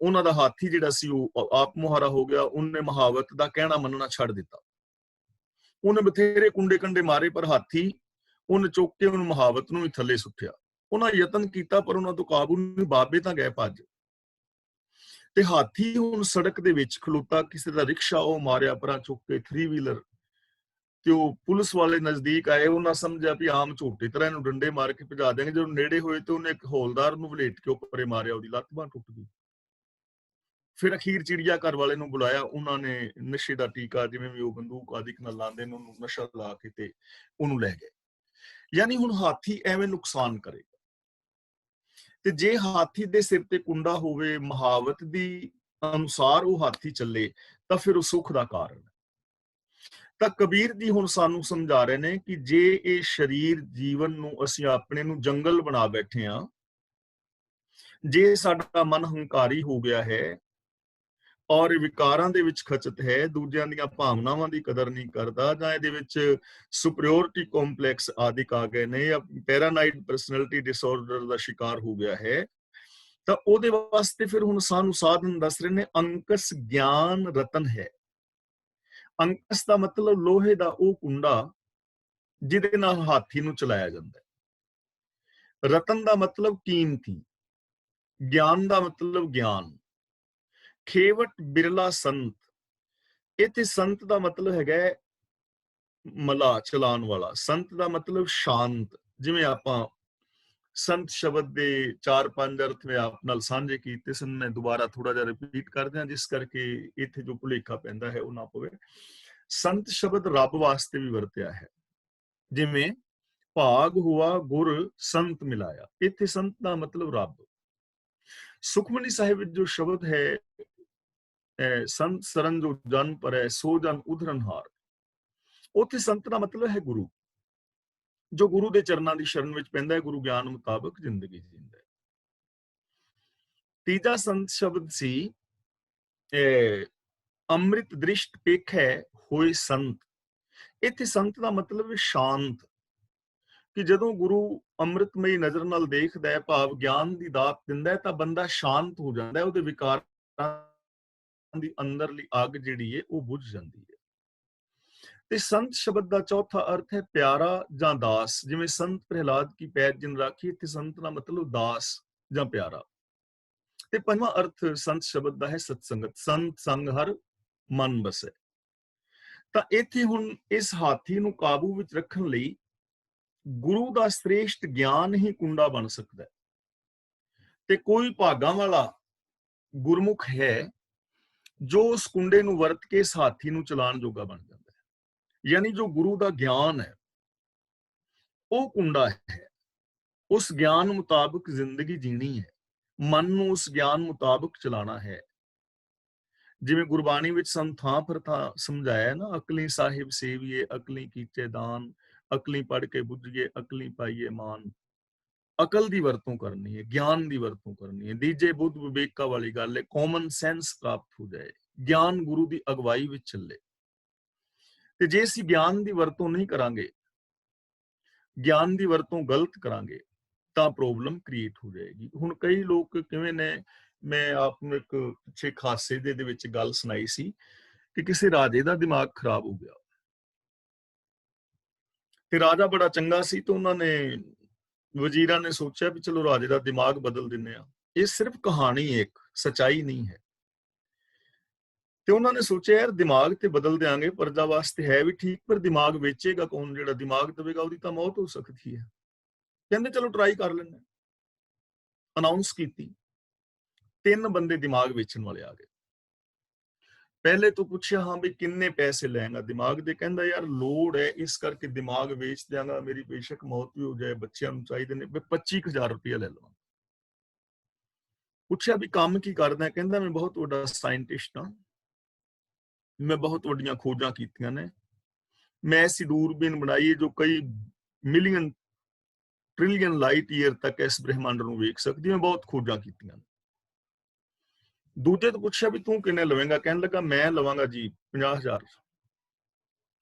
ਉਹਨਾਂ ਦਾ ਹਾਥੀ ਜਿਹੜਾ ਸੀ ਉਹ ਆਪ ਮੁਹਾਰਾ ਹੋ ਗਿਆ। ਉਹਨੇ ਮਹਾਵਤ ਦਾ ਕਹਿਣਾ ਮੰਨਣਾ ਛੱਡ ਦਿੱਤਾ। ਉਹਨੇ ਬਥੇਰੇ ਕੁੰਡੇ ਕੰਡੇ ਮਾਰੇ, ਪਰ ਹਾਥੀ ਉਹਨੇ ਚੁੱਕ ਕੇ ਉਹਨੂੰ ਮਹਾਵਤ ਨੂੰ ਹੀ ਥੱਲੇ ਸੁੱਟਿਆ। ਉਹਨਾਂ ਯਤਨ ਕੀਤਾ ਪਰ ਉਹਨਾਂ ਤੋਂ ਕਾਬੂ ਨਹੀਂ। ਬਾਬੇ ਤਾਂ ਗਏ ਭੱਜ। ਤੇ ਹਾਥੀ ਹੁਣ ਸੜਕ ਦੇ ਵਿੱਚ ਖਲੋਤਾ, ਕਿਸੇ ਦਾ ਰਿਕਸ਼ਾ ਉਹ ਮਾਰਿਆ ਪਰਾਂ ਚੁੱਕ ਕੇ, 3 ਵੀਲਰ। ਤੇ ਉਹ ਪੁਲਿਸ ਵਾਲੇ ਨਜ਼ਦੀਕ ਆਏ। ਉਹਨਾਂ ਸਮਝਿਆ ਵੀ ਆਮ ਝੋਟੇ ਤਰ੍ਹਾਂ ਇਹਨੂੰ ਡੰਡੇ ਮਾਰ ਕੇ ਭਜਾ ਦੇਣਗੇ। ਜਦੋਂ ਨੇੜੇ ਹੋਏ ਤੇ ਉਹਨੇ ਇੱਕ ਹੌਲਦਾਰ ਨੂੰ ਵਲੇਟ ਕੇ ਉੱਪਰੇ ਮਾਰਿਆ, ਉਹਦੀ ਲੱਤ ਬਾਂਹ ਟੁੱਟ ਗਈ। ਫਿਰ ਅਖੀਰ ਚਿੜੀਆ ਘਰ ਵਾਲੇ ਨੂੰ ਬੁਲਾਇਆ। ਉਹਨਾਂ ਨੇ ਨਸ਼ੇ ਦਾ ਟੀਕਾ, ਜਿਵੇਂ ਵੀ ਉਹ ਬੰਦੂਕ ਆਦਿਕ ਨਾਲ ਲਾਉਂਦੇ ਨੇ, ਉਹਨੂੰ ਨਸ਼ਾ ਲਾ ਕੇ ਤੇ ਉਹਨੂੰ ਲੈ ਗਏ। ਯਾਨੀ ਹੁਣ ਹਾਥੀ ਐਵੇਂ ਨੁਕਸਾਨ ਕਰੇਗਾ। ਤੇ ਜੇ ਹਾਥੀ ਦੇ ਸਿਰ ਤੇ ਕੁੰਡਾ ਹੋਵੇ, ਮਹਾਵਤ ਦੀ ਅਨੁਸਾਰ ਉਹ ਹਾਥੀ ਚੱਲੇ, ਤਾਂ ਫਿਰ ਉਹ ਸੁੱਖ ਦਾ ਕਾਰਨ ਹੈ। ਤਾਂ ਕਬੀਰ ਜੀ ਹੁਣ ਸਾਨੂੰ ਸਮਝਾ ਰਹੇ ਨੇ ਕਿ ਜੇ ਇਹ ਸਰੀਰ ਜੀਵਨ ਨੂੰ ਅਸੀਂ ਆਪਣੇ ਨੂੰ ਜੰਗਲ ਬਣਾ ਬੈਠੇ ਹਾਂ, ਜੇ ਸਾਡਾ ਮਨ ਹੰਕਾਰੀ ਹੋ ਗਿਆ ਹੈ ਔਰ ਵਿਕਾਰਾਂ ਦੇ ਵਿੱਚ ਖਚਤ ਹੈ, ਦੂਜਿਆਂ ਦੀਆਂ ਭਾਵਨਾਵਾਂ ਦੀ ਕਦਰ ਨਹੀਂ ਕਰਦਾ, ਜਾਂ ਇਹਦੇ ਵਿੱਚ ਸੁਪਰੀਓਰਿਟੀ ਕੰਪਲੈਕਸ ਆਦਿਕ ਆ ਗਏ ਨੇ, ਜਾਂ ਪੈਰਾਨਾਇਡ ਪਰਸਨੈਲਿਟੀ ਡਿਸਆਰਡਰ ਦਾ ਸ਼ਿਕਾਰ ਹੋ ਗਿਆ ਹੈ, ਤਾਂ ਉਹਦੇ ਵਾਸਤੇ ਫਿਰ ਹੁਣ ਸਾਨੂੰ ਸਾਧਨ ਦੱਸ ਰਹੇ ਨੇ। ਅੰਕਸ ਗਿਆਨ ਰਤਨ ਹੈ। ਅੰਕਸ ਦਾ ਮਤਲਬ ਲੋਹੇ ਦਾ ਉਹ ਕੁੰਡਾ ਜਿਹਦੇ ਨਾਲ ਹਾਥੀ ਨੂੰ ਚਲਾਇਆ ਜਾਂਦਾ ਹੈ। ਰਤਨ ਦਾ ਮਤਲਬ ਕੀਮਤੀ। ਗਿਆਨ ਦਾ ਮਤਲਬ ਗਿਆਨ। ਖੇਵਟ ਬਿਰਲਾ ਸੰਤ। ਇੱਥੇ ਸੰਤ ਦਾ ਮਤਲਬ ਹੈਗਾ ਮਲਾ, ਚਲਾਉਣ ਵਾਲਾ। ਸੰਤ ਦਾ ਮਤਲਬ ਸ਼ਾਂਤ। ਜਿਵੇਂ ਆਪਾਂ ਸੰਤ ਸ਼ਬਦ ਦੇ 4-5 ਅਰਥ ਮੈਂ ਆਪ ਨਾਲ ਸਾਂਝੇ ਕੀਤੇ ਸਨ, ਮੈਂ ਦੁਬਾਰਾ ਥੋੜਾ ਜਿਹਾ ਰਿਪੀਟ ਕਰ ਦਿਆਂ ਜਿਸ ਕਰਕੇ ਇੱਥੇ ਜੋ ਭੁਲੇਖਾ ਪੈਂਦਾ ਹੈ ਉਹ ਨਾ ਪਵੇ। ਸੰਤ ਸ਼ਬਦ ਰੱਬ ਵਾਸਤੇ ਵੀ ਵਰਤਿਆ ਹੈ। ਜਿਵੇਂ ਭਾਗ ਹੁਆ ਗੁਰ ਸੰਤ ਮਿਲਾਇਆ, ਇੱਥੇ ਸੰਤ ਦਾ ਮਤਲਬ ਰੱਬ। ਸੁਖਮਨੀ ਸਾਹਿਬ ਵਿੱਚ ਜੋ ਸ਼ਬਦ ਹੈ, ਸੰਤ ਸਰਨ ਜੋ ਜਨ ਪਰੈ ਸੋ ਜਨ ਉਧਰਨਹਾਰ, ਉੱਥੇ ਸੰਤ ਦਾ ਮਤਲਬ ਹੈ ਗੁਰੂ। ਜੋ ਗੁਰੂ ਦੇ ਚਰਨਾਂ ਦੀ ਸ਼ਰਨ ਵਿੱਚ ਪੈਂਦਾ ਹੈ, ਗੁਰੂ ਗਿਆਨ ਮੁਤਾਬਕ ਜ਼ਿੰਦਗੀ ਜਿੰਦਾ ਹੈ। ਤੀਜਾ ਸੰਤ ਸ਼ਬਦ ਸੀ ਅੰਮ੍ਰਿਤ ਦ੍ਰਿਸ਼ਟ ਪੇਖੈ ਹੋਏ ਸੰਤ। ਇੱਥੇ ਸੰਤ ਦਾ ਮਤਲਬ ਹੈ ਸ਼ਾਂਤ। ਕਿ ਜਦੋਂ ਗੁਰੂ ਅੰਮ੍ਰਿਤਮਈ ਨਜ਼ਰ ਨਾਲ ਦੇਖਦਾ ਹੈ, ਭਾਵ ਗਿਆਨ ਦੀ ਦਾਤ ਦਿੰਦਾ ਹੈ, ਤਾਂ ਬੰਦਾ ਸ਼ਾਂਤ ਹੋ ਜਾਂਦਾ ਹੈ। ਉਹਦੇ ਵਿਕਾਰਾਂ ਦੀ ਅੰਦਰਲੀ ਅੱਗ ਜਿਹੜੀ ਹੈ ਉਹ ਬੁਝ ਜਾਂਦੀ ਹੈ। ਤੇ ਸੰਤ ਸ਼ਬਦ ਦਾ ਚੌਥਾ ਅਰਥ ਹੈ ਪਿਆਰਾ ਜਾਂ ਦਾਸ। ਜਿਵੇਂ ਸੰਤ ਪ੍ਰਹਿਲਾਦ ਕੀ ਪੈਜ ਜਿਨ ਰਾਖੀ, ਇੱਥੇ ਸੰਤ ਦਾ ਮਤਲਬ ਦਾਸ ਜਾਂ ਪਿਆਰਾ। ਤੇ ਪੰਜਵਾਂ ਅਰਥ ਸੰਤ ਸ਼ਬਦ ਦਾ ਹੈ ਸਤਸੰਗਤ। ਸੰਤ ਸੰਗ ਹਰ ਮਨ ਬਸੈ। ਤਾਂ ਇੱਥੇ ਹੁਣ ਇਸ ਹਾਥੀ ਨੂੰ ਕਾਬੂ ਵਿੱਚ ਰੱਖਣ ਲਈ ਗੁਰੂ ਦਾ ਸ੍ਰੇਸ਼ਟ ਗਿਆਨ ਹੀ ਕੁੰਡਾ ਬਣ ਸਕਦਾ ਹੈ। ਤੇ ਕੋਈ ਭਾਗਾਂ ਵਾਲਾ ਗੁਰਮੁਖ ਹੈ ਜੋ ਉਸ ਕੁੰਡੇ ਨੂੰ ਵਰਤ ਕੇ ਇਸ ਹਾਥੀ ਨੂੰ ਚਲਾਉਣ ਜੋਗਾ ਬਣ ਜਾਂਦਾ ਹੈ। ਯਾਨੀ ਜੋ ਗੁਰੂ ਦਾ ਗਿਆਨ ਹੈ, ਉਹ ਕੁੰਡਾ ਹੈ। ਉਸ ਗਿਆਨ ਮੁਤਾਬਕ ਜ਼ਿੰਦਗੀ ਜੀਣੀ ਹੈ, ਮਨ ਨੂੰ ਉਸ ਗਿਆਨ ਮੁਤਾਬਕ ਚਲਾਣਾ ਹੈ। ਜਿਵੇਂ ਗੁਰਬਾਣੀ ਵਿੱਚ ਸਾਨੂੰ ਥਾਂ ਪਰ ਥਾਂ ਸਮਝਾਇਆ ਨਾ, ਅਕਲੀ ਸਾਹਿਬ ਸੇਵੀਏ, ਅਕਲੀ ਕੀਚੇ ਦਾਨ, ਅਕਲੀ ਪੜ੍ਹ ਕੇ ਬੁੱਝੀਏ, ਅਕਲੀ ਪਾਈਏ ਮਾਨ। ਅਕਲ ਦੀ ਵਰਤੋਂ ਕਰਨੀ ਹੈ, ਗਿਆਨ ਦੀ ਵਰਤੋਂ ਕਰਨੀ ਹੈ। ਦੀਜੇ ਬੁੱਧ ਵਿਵੇਕਾ ਵਾਲੀ ਗੱਲ ਹੈ, ਕਾਮਨ ਸੈਂਸ ਪ੍ਰਾਪਤ ਹੋ ਜਾਏ, ਗਿਆਨ ਗੁਰੂ ਦੀ ਅਗਵਾਈ ਵਿੱਚ ਚੱਲੇ। ਤੇ ਜੇ ਅਸੀਂ ਗਿਆਨ ਦੀ ਵਰਤੋਂ ਨਹੀਂ ਕਰਾਂਗੇ, ਗਿਆਨ ਦੀ ਵਰਤੋਂ ਗਲਤ ਕਰਾਂਗੇ, ਤਾਂ ਪ੍ਰੋਬਲਮ ਕ੍ਰੀਏਟ ਹੋ ਜਾਏਗੀ। ਹੁਣ ਕਈ ਲੋਕ ਕਿਵੇਂ ਨੇ, ਮੈਂ ਆਪ ਨੂੰ ਇੱਕ ਪਿੱਛੇ ਖਾਸੇ ਦੇ ਵਿੱਚ ਗੱਲ ਸੁਣਾਈ ਸੀ ਕਿ ਕਿਸੇ ਰਾਜੇ ਦਾ ਦਿਮਾਗ ਖਰਾਬ ਹੋ ਗਿਆ, ਤੇ ਰਾਜਾ ਬੜਾ ਚੰਗਾ ਸੀ, ਤੇ ਉਹਨਾਂ ਨੇ ਵਜ਼ੀਰਾਂ ਨੇ ਸੋਚਿਆ ਵੀ ਚਲੋ ਰਾਜੇ ਦਾ ਦਿਮਾਗ ਬਦਲ ਦਿੰਨੇ ਆ। ਇਹ ਸਿਰਫ ਕਹਾਣੀ ਹੈ, ਇੱਕ ਸਚਾਈ ਨਹੀਂ ਹੈ। ਤੇ ਉਹਨਾਂ ਨੇ ਸੋਚਿਆ ਯਾਰ ਦਿਮਾਗ ਤੇ ਬਦਲ ਦਿਆਂਗੇ, ਪ੍ਰਜਾ ਵਾਸਤੇ ਹੈ ਵੀ ਠੀਕ, ਪਰ ਦਿਮਾਗ ਵੇਚੇਗਾ ਕੌਣ? ਜਿਹੜਾ ਦਿਮਾਗ ਦੇਵੇਗਾ ਉਹਦੀ ਤਾਂ ਮੌਤ ਹੋ ਸਕਦੀ ਹੈ। ਕਹਿੰਦੇ ਚਲੋ ਟਰਾਈ ਕਰ ਲੈਂਦੇ। ਅਨਾਉਂਸ ਕੀਤੀ, 3 ਬੰਦੇ ਦਿਮਾਗ ਵੇਚਣ ਵਾਲੇ ਆ ਗਏ। ਪਹਿਲੇ ਤੋਂ ਪੁੱਛਿਆ, ਹਾਂ ਵੀ ਕਿੰਨੇ ਪੈਸੇ ਲੈਂਗਾ ਦਿਮਾਗ ਦੇ? ਕਹਿੰਦਾ ਯਾਰ ਲੋੜ ਹੈ, ਇਸ ਕਰਕੇ ਦਿਮਾਗ ਵੇਚ ਦਿਆਂਗਾ, ਮੇਰੀ ਬੇਸ਼ੱਕ ਮੌਤ ਵੀ ਹੋ ਜਾਏ, ਬੱਚਿਆਂ ਨੂੰ ਚਾਹੀਦੇ ਨੇ, 25,000 ਰੁਪਇਆ ਲੈ ਲਵਾਂ। ਪੁੱਛਿਆ ਵੀ ਕੰਮ ਕੀ ਕਰਦਾ? ਕਹਿੰਦਾ ਮੈਂ ਬਹੁਤ ਵੱਡਾ ਸਾਇੰਟਿਸਟ ਹਾਂ, ਮੈਂ ਬਹੁਤ ਵੱਡੀਆਂ ਖੋਜਾਂ ਕੀਤੀਆਂ ਨੇ, ਮੈਂ ਐਸੀ ਦੂਰਬੀਨ ਬਣਾਈ ਹੈ ਜੋ ਕਈ ਮਿਲੀਅਨ ਟ੍ਰਿਲੀਅਨ ਲਾਈਟ ਈਅਰ ਤੱਕ ਇਸ ਬ੍ਰਹਿਮੰਡ ਨੂੰ ਵੇਖ ਸਕਦੀ, ਮੈਂ ਬਹੁਤ ਖੋਜਾਂ ਕੀਤੀਆਂ। ਦੂਜੇ ਤੋਂ ਪੁੱਛਿਆ ਵੀ ਤੂੰ ਕਿੰਨੇ ਲਵੇਂਗਾ? ਕਹਿਣ ਲੱਗਾ ਮੈਂ ਲਵਾਂਗਾ ਜੀ 50,000।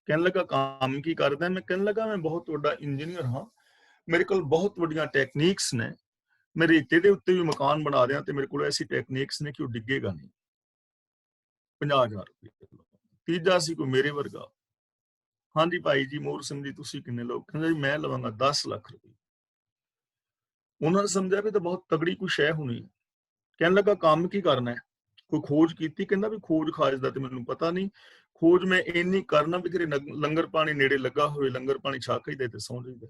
ਕਹਿਣ ਲੱਗਾ ਕੰਮ ਕੀ ਕਰਦਾ? ਮੈਂ ਕਹਿਣ ਲੱਗਾ ਮੈਂ ਬਹੁਤ ਵੱਡਾ ਇੰਜੀਨੀਅਰ ਹਾਂ, ਮੇਰੇ ਕੋਲ ਬਹੁਤ ਵੱਡੀਆਂ ਟੈਕਨੀਕਸ ਨੇ, ਮੈਂ ਰੇਤੇ ਦੇ ਉੱਤੇ ਵੀ ਮਕਾਨ ਬਣਾ ਦਿਆਂ ਤੇ ਮੇਰੇ ਕੋਲ ਐਸੀ ਟੈਕਨੀਕਸ ਨੇ ਕਿ ਉਹ ਡਿੱਗੇਗਾ ਨਹੀਂ। 50,000 ਰੁਪਏ। ਤੀਜਾ ਸੀ ਕੋਈ ਮੇਰੇ ਵਰਗਾ, ਹਾਂਜੀ ਭਾਈ ਜੀ ਮੋਹਰ ਸਿੰਘ ਜੀ ਤੁਸੀਂ ਕਿੰਨੇ ਲਓ? ਕਹਿੰਦਾ ਜੀ ਮੈਂ ਲਵਾਂਗਾ 10 ਲੱਖ ਰੁਪਏ। ਉਹਨਾਂ ਨੇ ਸਮਝਿਆ ਵੀ ਤਾਂ ਬਹੁਤ ਤਗੜੀ ਕੋਈ ਸ਼ੈ ਹੋਣੀ। ਕਹਿਣ ਲੱਗਾ ਕੰਮ ਕੀ ਕਰਨਾ ਹੈ? ਕੋਈ ਖੋਜ ਕੀਤੀ? ਕਹਿੰਦਾ ਵੀ ਖੋਜ ਖਾਜ ਦਾ ਤੇ ਮੈਨੂੰ ਪਤਾ ਨਹੀਂ, ਖੋਜ ਮੈਂ ਇੰਨੀ ਕਰਨਾ ਵੀ ਕਿਤੇ ਲੰਗਰ ਪਾਣੀ ਨੇੜੇ ਲੱਗਾ ਹੋਵੇ, ਲੰਗਰ ਪਾਣੀ ਛਕ ਹੀ ਦੇ ਤੇ ਸੌਂ ਜਾਈਦਾ।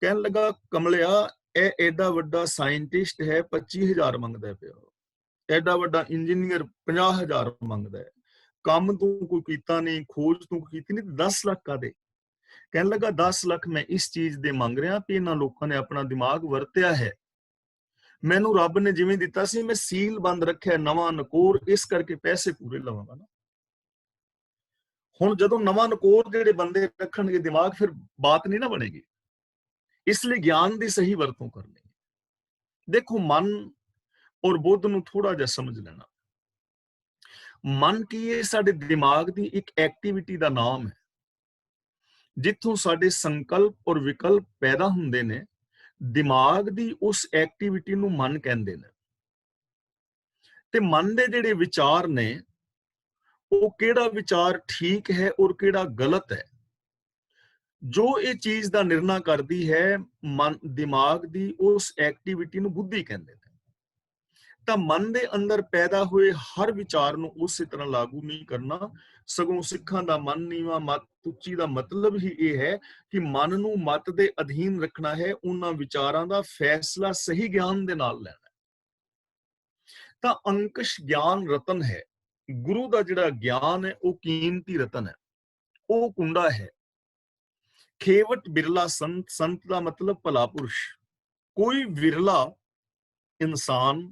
ਕਹਿਣ ਲੱਗਾ ਕਮਲਿਆ, ਇਹ ਐਡਾ ਵੱਡਾ ਸਾਇੰਟਿਸਟ ਹੈ 25,000 ਮੰਗਦਾ ਪਿਆ, ਐਡਾ ਵੱਡਾ ਇੰਜੀਨੀਅਰ 50,000 ਮੰਗਦਾ ਹੈ, ਕੰਮ ਤੂੰ ਕੋਈ ਕੀਤਾ ਨਹੀਂ, ਖੋਜ ਤੂੰ ਕੀਤੀ ਨਹੀਂ, 10 ਲੱਖ ਕਾਹਦੇ? ਕਹਿਣ ਲੱਗਾ 10 ਲੱਖ ਮੈਂ ਇਸ ਚੀਜ਼ ਦੇ ਮੰਗ ਰਿਹਾ ਵੀ ਇਹਨਾਂ ਲੋਕਾਂ ਨੇ ਆਪਣਾ ਦਿਮਾਗ ਵਰਤਿਆ ਹੈ, ਮੈਨੂੰ ਰੱਬ ਨੇ ਜਿਵੇਂ ਦਿੱਤਾ ਸੀ ਮੈਂ ਸੀਲ ਬੰਦ ਰੱਖਿਆ, ਨਵਾਂ ਨਕੋਰ, ਇਸ ਕਰਕੇ ਪੈਸੇ ਪੂਰੇ ਲਵਾਂਗਾ ਨਾ। ਹੁਣ ਜਦੋਂ ਨਵਾਂ ਨਕੋਰ ਜਿਹੜੇ ਬੰਦੇ ਰੱਖਣਗੇ ਦਿਮਾਗ, ਫਿਰ ਬਾਤ ਨਹੀਂ ਨਾ ਬਣੇਗੀ। ਇਸ ਲਈ ਗਿਆਨ ਦੀ ਸਹੀ ਵਰਤੋਂ ਕਰਨੀ। ਦੇਖੋ ਮਨ ਔਰ ਬੁੱਧ ਨੂੰ ਥੋੜਾ ਜਿਹਾ ਸਮਝ ਲੈਣਾ। ਮਨ ਕੀ ਹੈ? ਸਾਡੇ ਦਿਮਾਗ ਦੀ ਇੱਕ ਐਕਟੀਵਿਟੀ ਦਾ ਨਾਮ ਹੈ, ਜਿੱਥੋਂ ਸਾਡੇ ਸੰਕਲਪ ਔਰ ਵਿਕਲਪ ਪੈਦਾ ਹੁੰਦੇ ਨੇ। ਦਿਮਾਗ ਦੀ ਉਸ ਐਕਟੀਵਿਟੀ ਨੂੰ ਮਨ ਕਹਿੰਦੇ ਨੇ। ਤੇ ਮਨ ਦੇ ਜਿਹੜੇ ਵਿਚਾਰ ਨੇ, ਉਹ ਕਿਹੜਾ ਵਿਚਾਰ ਠੀਕ ਹੈ ਔਰ ਕਿਹੜਾ ਗਲਤ ਹੈ, ਜੋ ਇਹ ਚੀਜ਼ ਦਾ ਨਿਰਣਾ ਕਰਦੀ ਹੈ ਮਨ, ਦਿਮਾਗ ਦੀ ਉਸ ਐਕਟੀਵਿਟੀ ਨੂੰ ਬੁੱਧੀ ਕਹਿੰਦੇ ਨੇ। ਤਾਂ ਮਨ ਦੇ ਅੰਦਰ ਪੈਦਾ ਹੋਏ ਹਰ ਵਿਚਾਰ ਨੂੰ ਉਸੇ ਤਰ੍ਹਾਂ ਲਾਗੂ ਨਹੀਂ ਕਰਨਾ। ਸਗੋਂ ਸਿੱਖਾਂ ਦਾ ਮਨ ਨੀਵਾਂ ਮਤ ਉੱਚੀ ਦਾ ਮਤਲਬ ਹੀ ਇਹ ਹੈ ਕਿ ਮਨ ਨੂੰ ਮਤ ਦੇ ਅਧੀਨ ਰੱਖਣਾ ਹੈ, ਉਹਨਾਂ ਵਿਚਾਰਾਂ ਦਾ ਫੈਸਲਾ ਸਹੀ ਗਿਆਨ ਦੇ ਨਾਲ ਲੈਣਾ। ਤਾਂ ਅੰਕਸ਼ ਗਿਆਨ ਰਤਨ ਹੈ, ਗੁਰੂ ਦਾ ਜਿਹੜਾ ਗਿਆਨ ਹੈ ਉਹ ਕੀਮਤੀ ਰਤਨ ਹੈ, ਉਹ ਕੁੰਡਾ ਹੈ। ਖੇਵਟ ਬਿਰਲਾ ਸੰਤ, ਸੰਤ ਦਾ ਮਤਲਬ ਭਲਾ ਪੁਰਸ਼। ਕੋਈ ਵਿਰਲਾ ਇਨਸਾਨ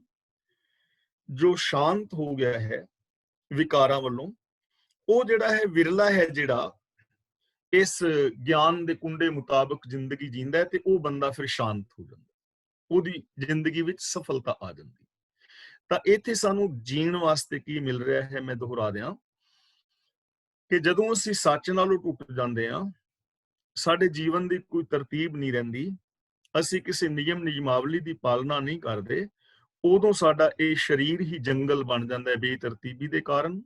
ਜੋ ਸ਼ਾਂਤ ਹੋ ਗਿਆ ਹੈ ਵਿਕਾਰਾਂ ਵੱਲੋਂ, ਉਹ ਜਿਹੜਾ ਹੈ ਵਿਰਲਾ ਹੈ ਜਿਹੜਾ ਇਸ ਗਿਆਨ ਦੇ ਕੁੰਡੇ ਮੁਤਾਬਕ ਜ਼ਿੰਦਗੀ ਜੀਂਦਾ ਹੈ, ਤੇ ਉਹ ਬੰਦਾ ਫਿਰ ਸ਼ਾਂਤ ਹੋ ਜਾਂਦਾ, ਉਹਦੀ ਜ਼ਿੰਦਗੀ ਵਿੱਚ ਸਫਲਤਾ ਆ ਜਾਂਦੀ। ਤਾਂ ਇੱਥੇ ਸਾਨੂੰ ਜੀਣ ਵਾਸਤੇ ਕੀ ਮਿਲ ਰਿਹਾ ਹੈ, ਮੈਂ ਦੁਹਰਾ ਦਿਆਂ ਕਿ ਜਦੋਂ ਅਸੀਂ ਸੱਚ ਨਾਲੋਂ ਟੁੱਟ ਜਾਂਦੇ ਹਾਂ, ਸਾਡੇ ਜੀਵਨ ਦੀ ਕੋਈ ਤਰਤੀਬ ਨਹੀਂ ਰਹਿੰਦੀ, ਅਸੀਂ ਕਿਸੇ ਨਿਯਮ ਨਿਯਮਾਵਲੀ ਦੀ ਪਾਲਣਾ ਨਹੀਂ ਕਰਦੇ, ਉਦੋਂ ਸਾਡਾ ਇਹ ਸਰੀਰ ਹੀ ਜੰਗਲ ਬਣ ਜਾਂਦਾ ਹੈ ਬੇਤਰਤੀਬੀ ਦੇ ਕਾਰਨ।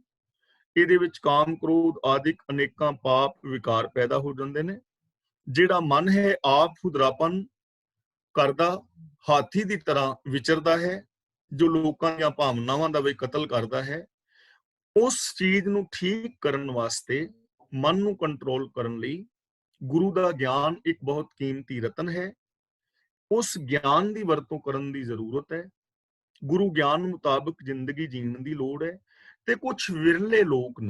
ਇਹਦੇ ਵਿੱਚ ਕਾਮ ਕ੍ਰੋਧ ਆਦਿਕ ਅਨੇਕਾਂ ਪਾਪ ਵਿਕਾਰ ਪੈਦਾ ਹੋ ਜਾਂਦੇ ਨੇ। ਜਿਹੜਾ ਮਨ ਹੈ ਆਪ ਖੁਦਰਾਪਨ ਕਰਦਾ, ਹਾਥੀ ਦੀ ਤਰ੍ਹਾਂ ਵਿਚਰਦਾ ਹੈ, ਜੋ ਲੋਕਾਂ ਦੀਆਂ ਭਾਵਨਾਵਾਂ ਦਾ ਵੀ ਕਤਲ ਕਰਦਾ ਹੈ। ਉਸ ਚੀਜ਼ ਨੂੰ ਠੀਕ ਕਰਨ ਵਾਸਤੇ, ਮਨ ਨੂੰ ਕੰਟਰੋਲ ਕਰਨ ਲਈ ਗੁਰੂ ਦਾ ਗਿਆਨ ਇੱਕ ਬਹੁਤ ਕੀਮਤੀ ਰਤਨ ਹੈ। ਉਸ ਗਿਆਨ ਦੀ ਵਰਤੋਂ ਕਰਨ ਦੀ ਜ਼ਰੂਰਤ ਹੈ। ਗੁਰੂ ਗਿਆਨ ਮੁਤਾਬਕ ਜ਼ਿੰਦਗੀ ਜੀਣ ਦੀ ਲੋੜ ਹੈ। ਤੇ ਕੁਝ ਵਿਰਲੇ ਲੋਕ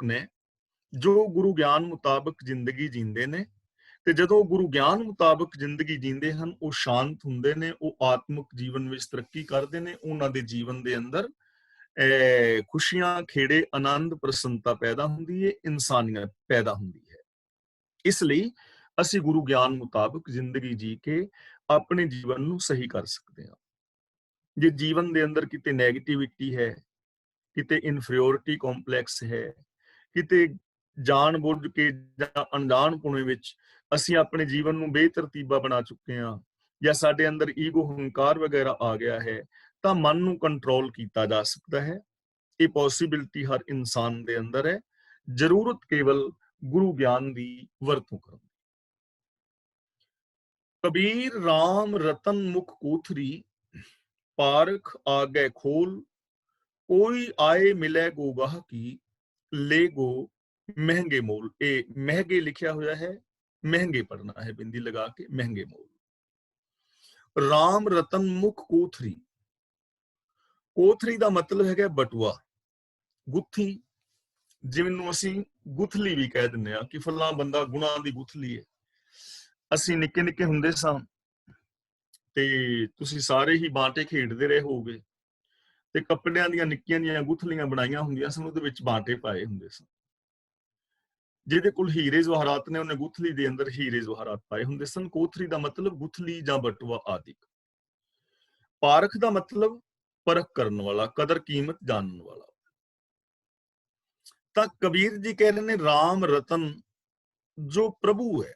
ਨੇ ਜੋ ਗੁਰੂ ਗਿਆਨ ਮੁਤਾਬਕ ਜ਼ਿੰਦਗੀ ਜੀਂਦੇ ਨੇ, ਤੇ ਜਦੋਂ ਗੁਰੂ ਗਿਆਨ ਮੁਤਾਬਕ ਜ਼ਿੰਦਗੀ ਜੀਂਦੇ ਹਨ, ਉਹ ਸ਼ਾਂਤ ਹੁੰਦੇ ਨੇ, ਉਹ ਆਤਮਿਕ ਜੀਵਨ ਵਿੱਚ ਤਰੱਕੀ ਕਰਦੇ ਨੇ, ਉਹਨਾਂ ਦੇ ਜੀਵਨ ਦੇ ਅੰਦਰ ਖੁਸ਼ੀਆਂ, ਖੇੜੇ, ਆਨੰਦ, ਪ੍ਰਸੰਨਤਾ ਪੈਦਾ ਹੁੰਦੀ ਹੈ, ਇਨਸਾਨੀਅਤ ਪੈਦਾ ਹੁੰਦੀ ਹੈ। ਇਸ ਲਈ ਅਸੀਂ ਗੁਰੂ ਗਿਆਨ ਮੁਤਾਬਕ ਜ਼ਿੰਦਗੀ ਜੀ ਕੇ ਆਪਣੇ ਜੀਵਨ ਨੂੰ ਸਹੀ ਕਰ ਸਕਦੇ ਹਾਂ। ਜੇ ਜੀਵਨ ਦੇ ਅੰਦਰ ਕਿਤੇ ਨੈਗੇਟਿਵਿਟੀ ਹੈ, ਕਿਤੇ ਇਨਫੀਰੀਓਰਿਟੀ ਕੰਪਲੈਕਸ ਹੈ, ਕਿਤੇ ਜਾਣ ਬੁੱਝ ਕੇ ਜਾਂ ਅਣਜਾਣਪੁਣੇ ਵਿੱਚ ਅਸੀਂ ਆਪਣੇ ਜੀਵਨ ਨੂੰ ਬੇਤਰਤੀਬਾ ਬਣਾ ਚੁੱਕੇ ਹਾਂ, ਜਾਂ ਸਾਡੇ ਅੰਦਰ ਈਗੋ, ਹੰਕਾਰ ਵਗੈਰਾ ਆ ਗਿਆ ਹੈ, ਤਾਂ ਮਨ ਨੂੰ ਕੰਟਰੋਲ ਕੀਤਾ ਜਾ ਸਕਦਾ ਹੈ। ਇਹ ਪੋਸੀਬਿਲਿਟੀ ਹਰ ਇਨਸਾਨ ਦੇ ਅੰਦਰ ਹੈ। ਜ਼ਰੂਰਤ ਕੇਵਲ ਗੁਰੂ ਗਿਆਨ ਦੀ ਵਰਤੋਂ ਕਰਨ ਦੀ। ਕਬੀਰ ਰਾਮ ਰਤਨ ਮੁਖ ਕੋਥਰੀ, ਪਾਰਖ ਆਗੇ ਖੋਲ, ਕੋਈ ਆਏ ਮਿਲੇ ਗੋ ਗਾਹਕੀ, ਲੈ ਗੋ ਮਹਿੰਗੇ ਮੋਲ। ਇਹ ਮਹਿੰਗੇ ਲਿਖਿਆ ਹੋਇਆ ਹੈ, ਮਹਿੰਗੇ ਪੜਨਾ ਹੈ, ਬਿੰਦੀ ਲਗਾ ਕੇ, ਮਹਿੰਗੇ ਮੋਲ। ਰਾਮ ਰਤਨ ਮੁਖ ਕੋਥਰੀ, ਕੋਥਰੀ ਦਾ ਮਤਲਬ ਹੈਗਾ ਬਟੂਆ, ਗੁੱਥੀ, ਜਿਹਨੂੰ ਅਸੀਂ ਗੁਥਲੀ ਵੀ ਕਹਿ ਦਿੰਦੇ ਆ ਕਿ ਫਲਾਂ ਬੰਦਾ ਗੁਣਾਂ ਦੀ ਗੁਥਲੀ ਹੈ। ਅਸੀਂ ਨਿੱਕੇ ਨਿੱਕੇ ਹੁੰਦੇ ਸਾਂ ਤੇ ਤੁਸੀਂ ਸਾਰੇ ਹੀ ਬਾਂਟੇ ਖੇਡਦੇ ਰਹੇ ਹੋਗੇ, ਤੇ ਕੱਪੜਿਆਂ ਦੀਆਂ ਨਿੱਕੀਆਂ ਦੀਆਂ ਗੁਥਲੀਆਂ ਬਣਾਈਆਂ ਹੁੰਦੀਆਂ ਸਨ, ਉਹਦੇ ਵਿੱਚ ਬਾਂਟੇ ਪਾਏ ਹੁੰਦੇ ਸਨ। ਜਿਹਦੇ ਕੋਲ ਹੀਰੇ ਜਵਾਹਰਾਤ ਨੇ, ਉਹਨੇ ਗੁਥਲੀ ਦੇ ਅੰਦਰ ਹੀਰੇ ਜਵਾਹਰਾਤ ਪਾਏ ਹੁੰਦੇ ਸਨ। ਕੋਥਰੀ ਦਾ ਮਤਲਬ ਗੁਥਲੀ ਜਾਂ ਬਟੂਆ ਆਦਿਕ। ਪਾਰਖ ਦਾ ਮਤਲਬ ਪਰਖ ਕਰਨ ਵਾਲਾ, ਕਦਰ ਕੀਮਤ ਜਾਣਨ ਵਾਲਾ। ਤਾਂ ਕਬੀਰ ਜੀ ਕਹਿ ਰਹੇ ਨੇ ਰਾਮ ਰਤਨ, ਜੋ ਪ੍ਰਭੂ ਹੈ,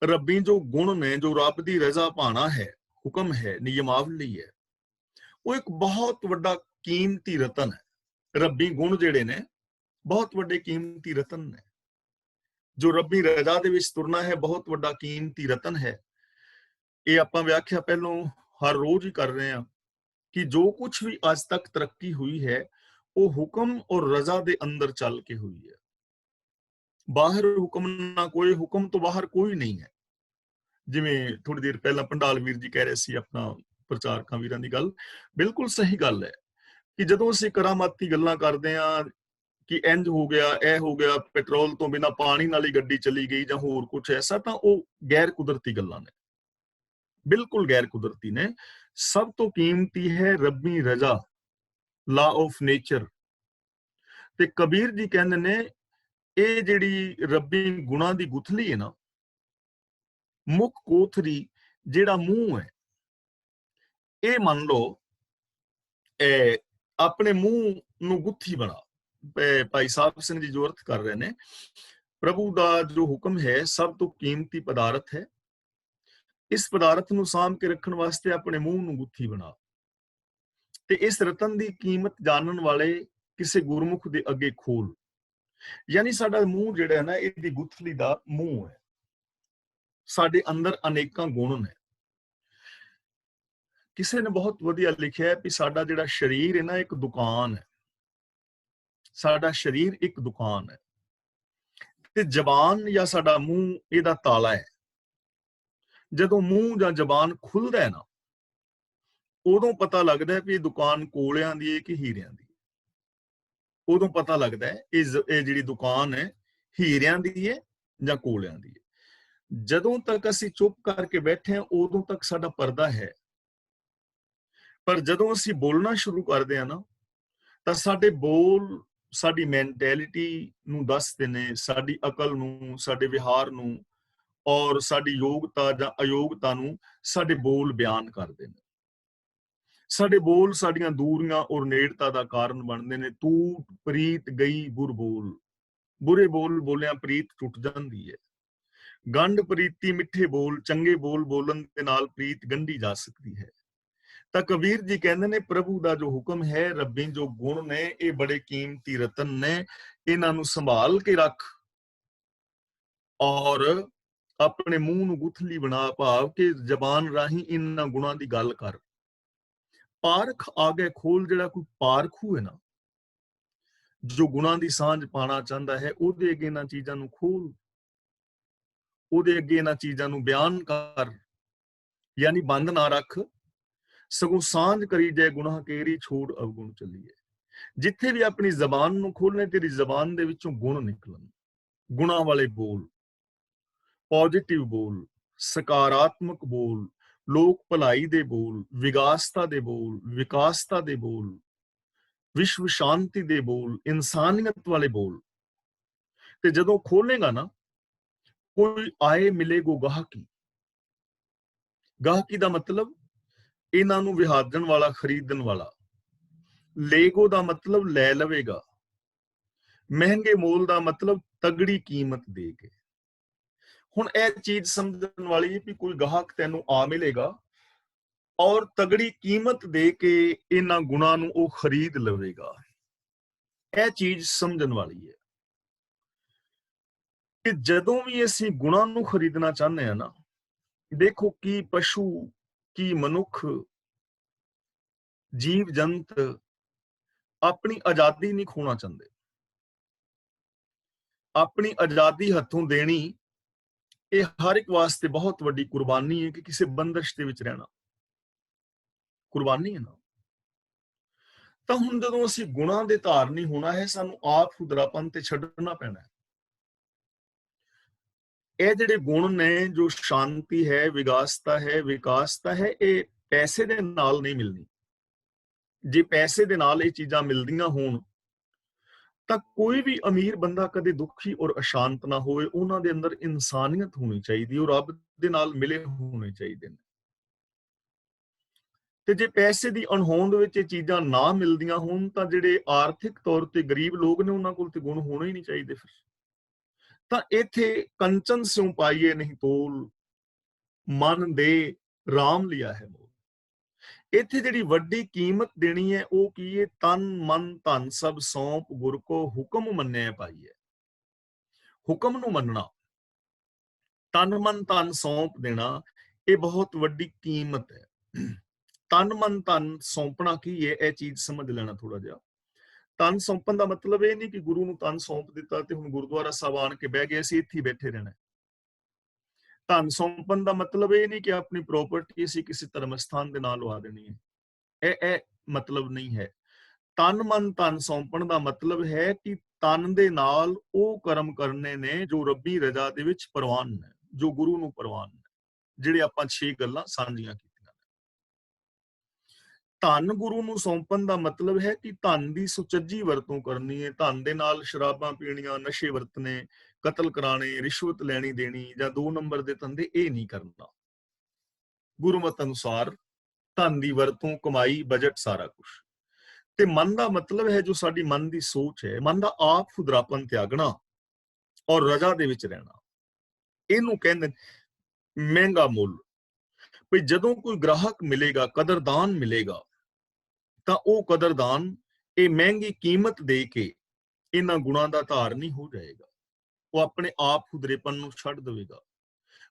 ਰੱਬੀ ਜੋ ਗੁਣ ਨੇ, ਜੋ ਰੱਬ ਦੀ ਰਜ਼ਾ ਪਾਣਾ ਹੈ, ਹੁਕਮ ਹੈ, ਨਿਯਮਾਵਲੀ ਹੈ, ਉਹ ਇੱਕ ਬਹੁਤ ਵੱਡਾ ਕੀਮਤੀ ਰਤਨ ਹੈ। ਰੱਬੀ ਗੁਣ ਜਿਹੜੇ ਨੇ ਬਹੁਤ ਵੱਡੇ ਕੀਮਤੀ ਰਤਨ ਨੇ। ਜੋ ਰੱਬੀ ਰਜ਼ਾ ਦੇ ਵਿੱਚ ਤੁਰਨਾ ਹੈ, ਬਹੁਤ ਵੱਡਾ ਕੀਮਤੀ ਰਤਨ ਹੈ। ਇਹ ਆਪਾਂ ਵਿਆਖਿਆ ਪਹਿਲੋਂ ਹਰ ਰੋਜ਼ ਹੀ ਕਰ ਰਹੇ ਹਾਂ ਕਿ ਜੋ ਕੁਝ ਵੀ ਅੱਜ ਤੱਕ ਤਰੱਕੀ ਹੋਈ ਹੈ, ਉਹ ਹੁਕਮ ਔਰ ਰਜ਼ਾ ਦੇ ਅੰਦਰ ਚੱਲ ਕੇ ਹੋਈ ਹੈ। ਬਾਹਰ ਹੁਕਮ ਨਾ ਕੋਈ, ਹੁਕਮ ਤੋਂ ਬਾਹਰ ਕੋਈ ਨਹੀਂ ਹੈ। ਜਿਵੇਂ ਥੋੜੀ ਦੇਰ ਪਹਿਲਾਂ ਪੰਡਾਲ ਵੀਰ ਜੀ ਕਹਿ ਰਹੇ ਸੀ ਆਪਣਾ ਪ੍ਰਚਾਰਕਾਂ ਵੀਰਾਂ ਦੀ ਗੱਲ, ਬਿਲਕੁਲ ਸਹੀ ਗੱਲ ਹੈ ਕਿ ਜਦੋਂ ਅਸੀਂ ਕਰਾਮਾਤੀ ਗੱਲਾਂ ਕਰਦੇ ਹਾਂ ਕਿ ਇੰਜ ਹੋ ਗਿਆ, ਇਹ ਹੋ ਗਿਆ, ਪੈਟਰੋਲ ਤੋਂ ਬਿਨਾਂ ਪਾਣੀ ਨਾਲ ਹੀ ਗੱਡੀ ਚਲੀ ਗਈ ਜਾਂ ਹੋਰ ਕੁਝ ਐਸਾ, ਤਾਂ ਉਹ ਗੈਰ ਕੁਦਰਤੀ ਗੱਲਾਂ ਨੇ, ਬਿਲਕੁਲ ਗੈਰ ਕੁਦਰਤੀ ਨੇ। ਸਭ ਤੋਂ ਕੀਮਤੀ ਹੈ ਰੱਬੀ ਰਜ਼ਾ, ਲਾ ਆਫ ਨੇਚਰ। ਤੇ ਕਬੀਰ ਜੀ ਕਹਿੰਦੇ ਨੇ ਇਹ ਜਿਹੜੀ ਰੱਬੀ ਗੁਣਾਂ ਦੀ ਗੁਥਲੀ ਹੈ ਨਾ, ਮੁੱਖ ਕੋਥਰੀ, ਜਿਹੜਾ ਮੂੰਹ ਹੈ, ਇਹ ਮੰਨ ਲਓ ਆਪਣੇ ਮੂੰਹ ਨੂੰ ਗੁੱਥੀ ਬਣਾ। ਭਾਈ ਸਾਹਿਬ ਸਿੰਘ ਜੀ ਜੋ ਅਰਥ ਕਰ ਰਹੇ ਨੇ, ਪ੍ਰਭੂ ਦਾ ਜੋ ਹੁਕਮ ਹੈ ਸਭ ਤੋਂ ਕੀਮਤੀ ਪਦਾਰਥ ਹੈ। ਇਸ ਪਦਾਰਥ ਨੂੰ ਸਾਂਭ ਕੇ ਰੱਖਣ ਵਾਸਤੇ ਆਪਣੇ ਮੂੰਹ ਨੂੰ ਗੁੱਥੀ ਬਣਾ। ਤੇ ਇਸ ਰਤਨ ਦੀ ਕੀਮਤ ਜਾਣਨ ਵਾਲੇ ਕਿਸੇ ਗੁਰਮੁਖ ਦੇ ਅੱਗੇ ਖੋਲ। ਯਾਨੀ ਸਾਡਾ ਮੂੰਹ ਜਿਹੜਾ ਹੈ ਨਾ, ਇਹਦੀ ਗੁੱਥਲੀ ਦਾ ਮੂੰਹ ਹੈ। ਸਾਡੇ ਅੰਦਰ ਅਨੇਕਾਂ ਗੁਣ ਨੇ। ਕਿਸੇ ਨੇ ਬਹੁਤ ਵਧੀਆ ਲਿਖਿਆ ਕਿ ਸਾਡਾ ਜਿਹੜਾ ਸਰੀਰ ਹੈ ਨਾ, ਇੱਕ ਦੁਕਾਨ ਹੈ। ਸਾਡਾ ਸਰੀਰ ਇੱਕ ਦੁਕਾਨ ਹੈ, ਤੇ ਜ਼ਬਾਨ ਜਾਂ ਸਾਡਾ ਮੂੰਹ ਇਹਦਾ ਤਾਲਾ ਹੈ। ਜਦੋਂ ਮੂੰਹ ਜਾਂ ਜ਼ਬਾਨ ਖੁੱਲਦਾ ਹੈ ਨਾ, ਉਦੋਂ ਪਤਾ ਲੱਗਦਾ ਹੈ ਕਿ ਇਹ ਦੁਕਾਨ ਕੋਲਿਆਂ ਦੀ ਹੈ ਕਿ ਹੀਰਿਆਂ ਦੀ। ਉਦੋਂ ਪਤਾ ਲੱਗਦਾ ਹੈ ਇਹ ਜਿਹੜੀ ਦੁਕਾਨ ਹੈ ਹੀਰਿਆਂ ਦੀ ਹੈ ਜਾਂ ਕੋਲਿਆਂ ਦੀ ਹੈ। ਜਦੋਂ ਤੱਕ ਅਸੀਂ ਚੁੱਪ ਕਰਕੇ ਬੈਠੇ ਹਾਂ, ਉਦੋਂ ਤੱਕ ਸਾਡਾ ਪਰਦਾ ਹੈ। ਪਰ ਜਦੋਂ ਅਸੀਂ ਬੋਲਣਾ ਸ਼ੁਰੂ ਕਰਦੇ ਹਾਂ ਨਾ, ਤਾਂ ਸਾਡੇ ਬੋਲ ਸਾਡੀ ਮੈਂਟੈਲਿਟੀ ਨੂੰ ਦੱਸਦੇ ਨੇ, ਸਾਡੀ ਅਕਲ ਨੂੰ, ਸਾਡੇ ਵਿਹਾਰ ਨੂੰ, ਔਰ ਸਾਡੀ ਯੋਗਤਾ ਜਾਂ ਅਯੋਗਤਾ ਨੂੰ ਸਾਡੇ ਬੋਲ ਬਿਆਨ ਕਰਦੇ ਨੇ। ਸਾਡੇ ਬੋਲ ਸਾਡੀਆਂ ਦੂਰੀਆਂ ਔਰ ਨੇੜਤਾ ਦਾ ਕਾਰਨ ਬਣਦੇ ਨੇ। ਤੂੰ ਪ੍ਰੀਤ ਗਈ ਬੁਰ ਬੋਲ, ਬੁਰੇ ਬੋਲ ਬੋਲਿਆ ਪ੍ਰੀਤ ਟੁੱਟ ਜਾਂਦੀ ਹੈ। ਗੰਢ ਪ੍ਰੀਤੀ ਮਿੱਠੇ ਬੋਲ, ਚੰਗੇ ਬੋਲ ਬੋਲਣ ਦੇ ਨਾਲ ਪ੍ਰੀਤ ਗੰਢੀ ਜਾ ਸਕਦੀ ਹੈ। ਤਾਂ ਕਬੀਰ ਜੀ ਕਹਿੰਦੇ ਨੇ ਪ੍ਰਭੂ ਦਾ ਜੋ ਹੁਕਮ ਹੈ, ਰੱਬੀ ਜੋ ਗੁਣ ਨੇ, ਇਹ ਬੜੇ ਕੀਮਤੀ ਰਤਨ ਨੇ। ਇਹਨਾਂ ਨੂੰ ਸੰਭਾਲ ਕੇ ਰੱਖ ਔਰ ਆਪਣੇ ਮੂੰਹ ਨੂੰ ਗੁੱਥਲੀ ਬਣਾ, ਭਾਵ ਕਿ ਜ਼ਬਾਨ ਰਾਹੀਂ ਇਹਨਾਂ ਗੁਣਾਂ ਦੀ ਗੱਲ ਕਰ। ਪਾਰਖ ਆਗੇ ਖੋਲ, ਜਿਹੜਾ ਕੋਈ ਪਾਰਖੂ ਹੈ ਨਾ, ਜੋ ਗੁਣਾਂ ਦੀ ਸਾਂਝ ਪਾਣਾ ਚਾਹੁੰਦਾ ਹੈ, ਉਹਦੇ ਅੱਗੇ ਇਹਨਾਂ ਚੀਜ਼ਾਂ ਨੂੰ ਖੋਲ, ਉਹਦੇ ਅੱਗੇ ਇਹਨਾਂ ਚੀਜ਼ਾਂ ਨੂੰ ਬਿਆਨ ਕਰ। ਯਾਨੀ ਬੰਦ ਨਾ ਰੱਖ, ਸਗੋਂ ਸਾਂਝ ਕਰੀ ਜਾਏ ਗੁਨਾਹ ਕੇਰੀ, ਛੋੜ ਅਵਗੁਣ ਚੱਲੀਏ। ਜਿੱਥੇ ਵੀ ਆਪਣੀ ਜ਼ਬਾਨ ਨੂੰ ਖੋਲਣੇ, ਤੇਰੀ ਜ਼ਬਾਨ ਦੇ ਵਿੱਚੋਂ ਗੁਣ ਨਿਕਲਣ। ਗੁਣਾਂ ਵਾਲੇ ਬੋਲ, ਪੋਜ਼ਿਟਿਵ ਬੋਲ, ਸਕਾਰਾਤਮਕ ਬੋਲ, ਲੋਕ ਭਲਾਈ ਦੇ ਬੋਲ, ਵਿਗਾਸਤਾ ਦੇ ਬੋਲ, ਵਿਕਾਸਤਾ ਦੇ ਬੋਲ, ਵਿਸ਼ਵ ਸ਼ਾਂਤੀ ਦੇ ਬੋਲ, ਇਨਸਾਨੀਅਤ ਵਾਲੇ ਬੋਲ। ਤੇ ਜਦੋਂ ਖੋਲੇਗਾ ਨਾ, ਕੋਈ ਆਏ ਮਿਲੇ ਗੋ ਗਾਹਕੀ। ਗਾਹਕੀ ਦਾ ਮਤਲਬ ਇਹਨਾਂ ਨੂੰ ਵਿਹਾਦਣ ਵਾਲਾ, ਖਰੀਦਣ ਵਾਲਾ। ਲੇਗੋ ਦਾ ਮਤਲਬ ਲੈ ਲਵੇਗਾ। ਮਹਿੰਗੇ ਮੋਲ ਦਾ ਮਤਲਬ ਤਗੜੀ ਕੀਮਤ ਦੇ ਕੇ। ਹੁਣ ਇਹ ਚੀਜ਼ ਸਮਝਣ ਵਾਲੀ ਹੈ ਕਿ ਕੋਈ ਗਾਹਕ ਤੈਨੂੰ ਆ ਮਿਲੇਗਾ ਔਰ ਤਗੜੀ ਕੀਮਤ ਦੇ ਕੇ ਇਹਨਾਂ ਗੁਣਾਂ ਨੂੰ ਉਹ ਖਰੀਦ ਲਵੇਗਾ। ਇਹ ਚੀਜ਼ ਸਮਝਣ ਵਾਲੀ ਹੈ ਕਿ ਜਦੋਂ ਵੀ ਅਸੀਂ ਗੁਣਾਂ ਨੂੰ ਖਰੀਦਣਾ ਚਾਹੁੰਦੇ ਹਾਂ ਨਾ, ਦੇਖੋ ਕੀ ਪਸ਼ੂ, ਕੀ ਮਨੁੱਖ, ਜੀਵ ਜੰਤ ਆਪਣੀ ਆਜ਼ਾਦੀ ਨਹੀਂ ਖੋਣਾ ਚਾਹੁੰਦੇ। ਆਪਣੀ ਆਜ਼ਾਦੀ ਹੱਥੋਂ ਦੇਣੀ ਇਹ ਹਰ ਇੱਕ ਵਾਸਤੇ ਬਹੁਤ ਵੱਡੀ ਕੁਰਬਾਨੀ ਹੈ ਕਿ ਕਿਸੇ ਬੰਦਸ਼ ਦੇ ਵਿੱਚ ਰਹਿਣਾ ਕੁਰਬਾਨੀ ਹੈ ਨਾ। ਤਾਂ ਹੁਣ ਜਦੋਂ ਅਸੀਂ ਗੁਣਾਂ ਦੇ ਧਾਰਨੀ ਹੋਣਾ ਹੈ, ਸਾਨੂੰ ਆਪ ਖੁਦਰਾਪਨ ਤੇ ਛੱਡਣਾ ਪੈਣਾ ਹੈ। ਇਹ ਜਿਹੜੇ ਗੁਣ ਨੇ, ਜੋ ਸ਼ਾਂਤੀ ਹੈ, ਵਿਗਾਸਤਾ ਹੈ, ਵਿਕਾਸਤਾ ਹੈ, ਇਹ ਪੈਸੇ ਦੇ ਨਾਲ ਨਹੀਂ ਮਿਲਣੀ। ਜੇ ਪੈਸੇ ਦੇ ਨਾਲ ਇਹ ਚੀਜ਼ਾਂ ਮਿਲਦੀਆਂ ਹੋਣ ਤਾਂ ਕੋਈ ਵੀ ਅਮੀਰ ਬੰਦਾ ਕਦੇ ਦੁਖੀ ਔਰ ਅਸ਼ਾਂਤ ਨਾ ਹੋਵੇ। ਉਹਨਾਂ ਦੇ ਅੰਦਰ ਇਨਸਾਨੀਅਤ ਹੋਣੀ ਚਾਹੀਦੀ, ਉਹ ਰੱਬ ਦੇ ਨਾਲ ਮਿਲੇ ਹੋਣੇ ਚਾਹੀਦੇ ਨੇ। ਤੇ ਜੇ ਪੈਸੇ ਦੀ ਅਣਹੋਂਦ ਵਿੱਚ ਇਹ ਚੀਜ਼ਾਂ ਨਾ ਮਿਲਦੀਆਂ ਹੋਣ ਤਾਂ ਜਿਹੜੇ ਆਰਥਿਕ ਤੌਰ ਤੇ ਗਰੀਬ ਲੋਕ ਨੇ, ਉਹਨਾਂ ਕੋਲ ਤੇ ਗੁਣ ਹੋਣੇ ਹੀ ਨਹੀਂ ਚਾਹੀਦੇ। ਫਿਰ ਤਾਂ ਇੱਥੇ ਕੰਚਨ ਸਿਉ ਪਾਈਏ ਨਹੀਂ ਤੋਲ, ਮਨ ਦੇ ਰਾਮ ਲਿਆ ਹੈ ਮੋਲ। ਇੱਥੇ ਜਿਹੜੀ ਵੱਡੀ ਕੀਮਤ ਦੇਣੀ ਹੈ ਉਹ ਕੀ ਹੈ? ਤਨ ਮਨ ਧਨ ਸਭ ਸੌਂਪ ਗੁਰ ਕੋ ਹੁਕਮ ਮੰਨਿਆ ਪਾਈਏ। ਹੁਕਮ ਨੂੰ ਮੰਨਣਾ, ਤਨ ਮਨ ਧਨ ਸੌਂਪ ਦੇਣਾ, ਇਹ ਬਹੁਤ ਵੱਡੀ ਕੀਮਤ ਹੈ। ਤਨ ਮਨ ਧਨ ਸੌਂਪਣਾ ਕੀ ਹੈ, ਇਹ ਚੀਜ਼ ਸਮਝ ਲੈਣਾ ਥੋੜਾ ਜਿਹਾ। ਤਨ ਸੌਂਪਣ ਦਾ ਮਤਲਬ ਇਹ ਨਹੀਂ ਕਿ ਗੁਰੂ ਨੂੰ ਤਨ ਸੌਂਪ ਦਿੱਤਾ ਤੇ ਹੁਣ ਗੁਰਦੁਆਰਾ ਸਾਹਿਬ ਆਣ ਕੇ ਬਹਿ ਗਏ, ਅਸੀਂ ਇੱਥੇ ਬੈਠੇ ਰਹਿਣਾ। ਧਨ ਸੌਂਪਣ ਦਾ ਮਤਲਬ ਇਹ ਨਹੀਂ ਕਿ ਆਪਣੀ ਪ੍ਰਾਪਰਟੀ ਅਸੀਂ ਕਿਸੇ ਧਰਮ ਸਥਾਨ ਦੇ ਨਾਲ ਲਵਾ ਦੇਣੀ ਹੈ। ਇਹ ਮਤਲਬ ਨਹੀਂ ਹੈ। ਤਨ ਮਨ ਧਨ ਸੌਂਪਣ ਦਾ ਮਤਲਬ ਹੈ ਕਿ ਤਨ ਦੇ ਨਾਲ ਉਹ ਕਰਮ ਕਰਨੇ ਨੇ ਜੋ ਰੱਬੀ ਰਜ਼ਾ ਦੇ ਵਿੱਚ ਪ੍ਰਵਾਨ ਨੇ, ਜੋ ਗੁਰੂ ਨੂੰ ਪ੍ਰਵਾਨ ਨੇ, ਜਿਹੜੇ ਆਪਾਂ 6 ਗੱਲਾਂ ਸਾਂਝੀਆਂ ਕੀਤੀਆਂ ਨੇ। ਧਨ ਗੁਰੂ ਨੂੰ ਸੌਂਪਣ ਦਾ ਮਤਲਬ ਹੈ ਕਿ ਧਨ ਦੀ ਸੁਚੱਜੀ ਵਰਤੋਂ ਕਰਨੀ ਹੈ। ਧਨ ਦੇ ਨਾਲ ਸ਼ਰਾਬਾਂ ਪੀਣੀਆਂ, ਨਸ਼ੇ ਵਰਤਨੇ, ਕਤਲ ਕਰਾਣੇ, ਰਿਸ਼ਵਤ ਲੈਣੀ ਦੇਣੀ ਜਾਂ 2 ਨੰਬਰ ਦੇ ਧੰਦੇ, ਇਹ ਨਹੀਂ ਕਰਨਾ। ਗੁਰਮਤ ਅਨੁਸਾਰ ਧਨ ਦੀ ਵਰਤੋਂ, ਕਮਾਈ, ਬਜਟ, ਸਾਰਾ ਕੁਝ। ਤੇ ਮਨ ਦਾ ਮਤਲਬ ਹੈ ਜੋ ਸਾਡੀ ਮਨ ਦੀ ਸੋਚ ਹੈ, ਮਨ ਦਾ ਆਪ ਖੁਦਰਾਪਨ ਤਿਆਗਣਾ ਔਰ ਰਜ਼ਾ ਦੇ ਵਿੱਚ ਰਹਿਣਾ। ਇਹਨੂੰ ਕਹਿੰਦੇ ਮਹਿੰਗਾ ਮੁੱਲ। ਵੀ ਜਦੋਂ ਕੋਈ ਗ੍ਰਾਹਕ ਮਿਲੇਗਾ, ਕਦਰਦਾਨ ਮਿਲੇਗਾ, ਤਾਂ ਉਹ ਕਦਰਦਾਨ ਇਹ ਮਹਿੰਗੀ ਕੀਮਤ ਦੇ ਕੇ ਇਹਨਾਂ ਗੁਣਾਂ ਦਾ ਧਾਰਨੀ ਹੋ ਜਾਏਗਾ। ਉਹ ਆਪਣੇ ਆਪ ਖੁਦਰੇਪਨ ਨੂੰ ਛੱਡ ਦੇਵੇਗਾ,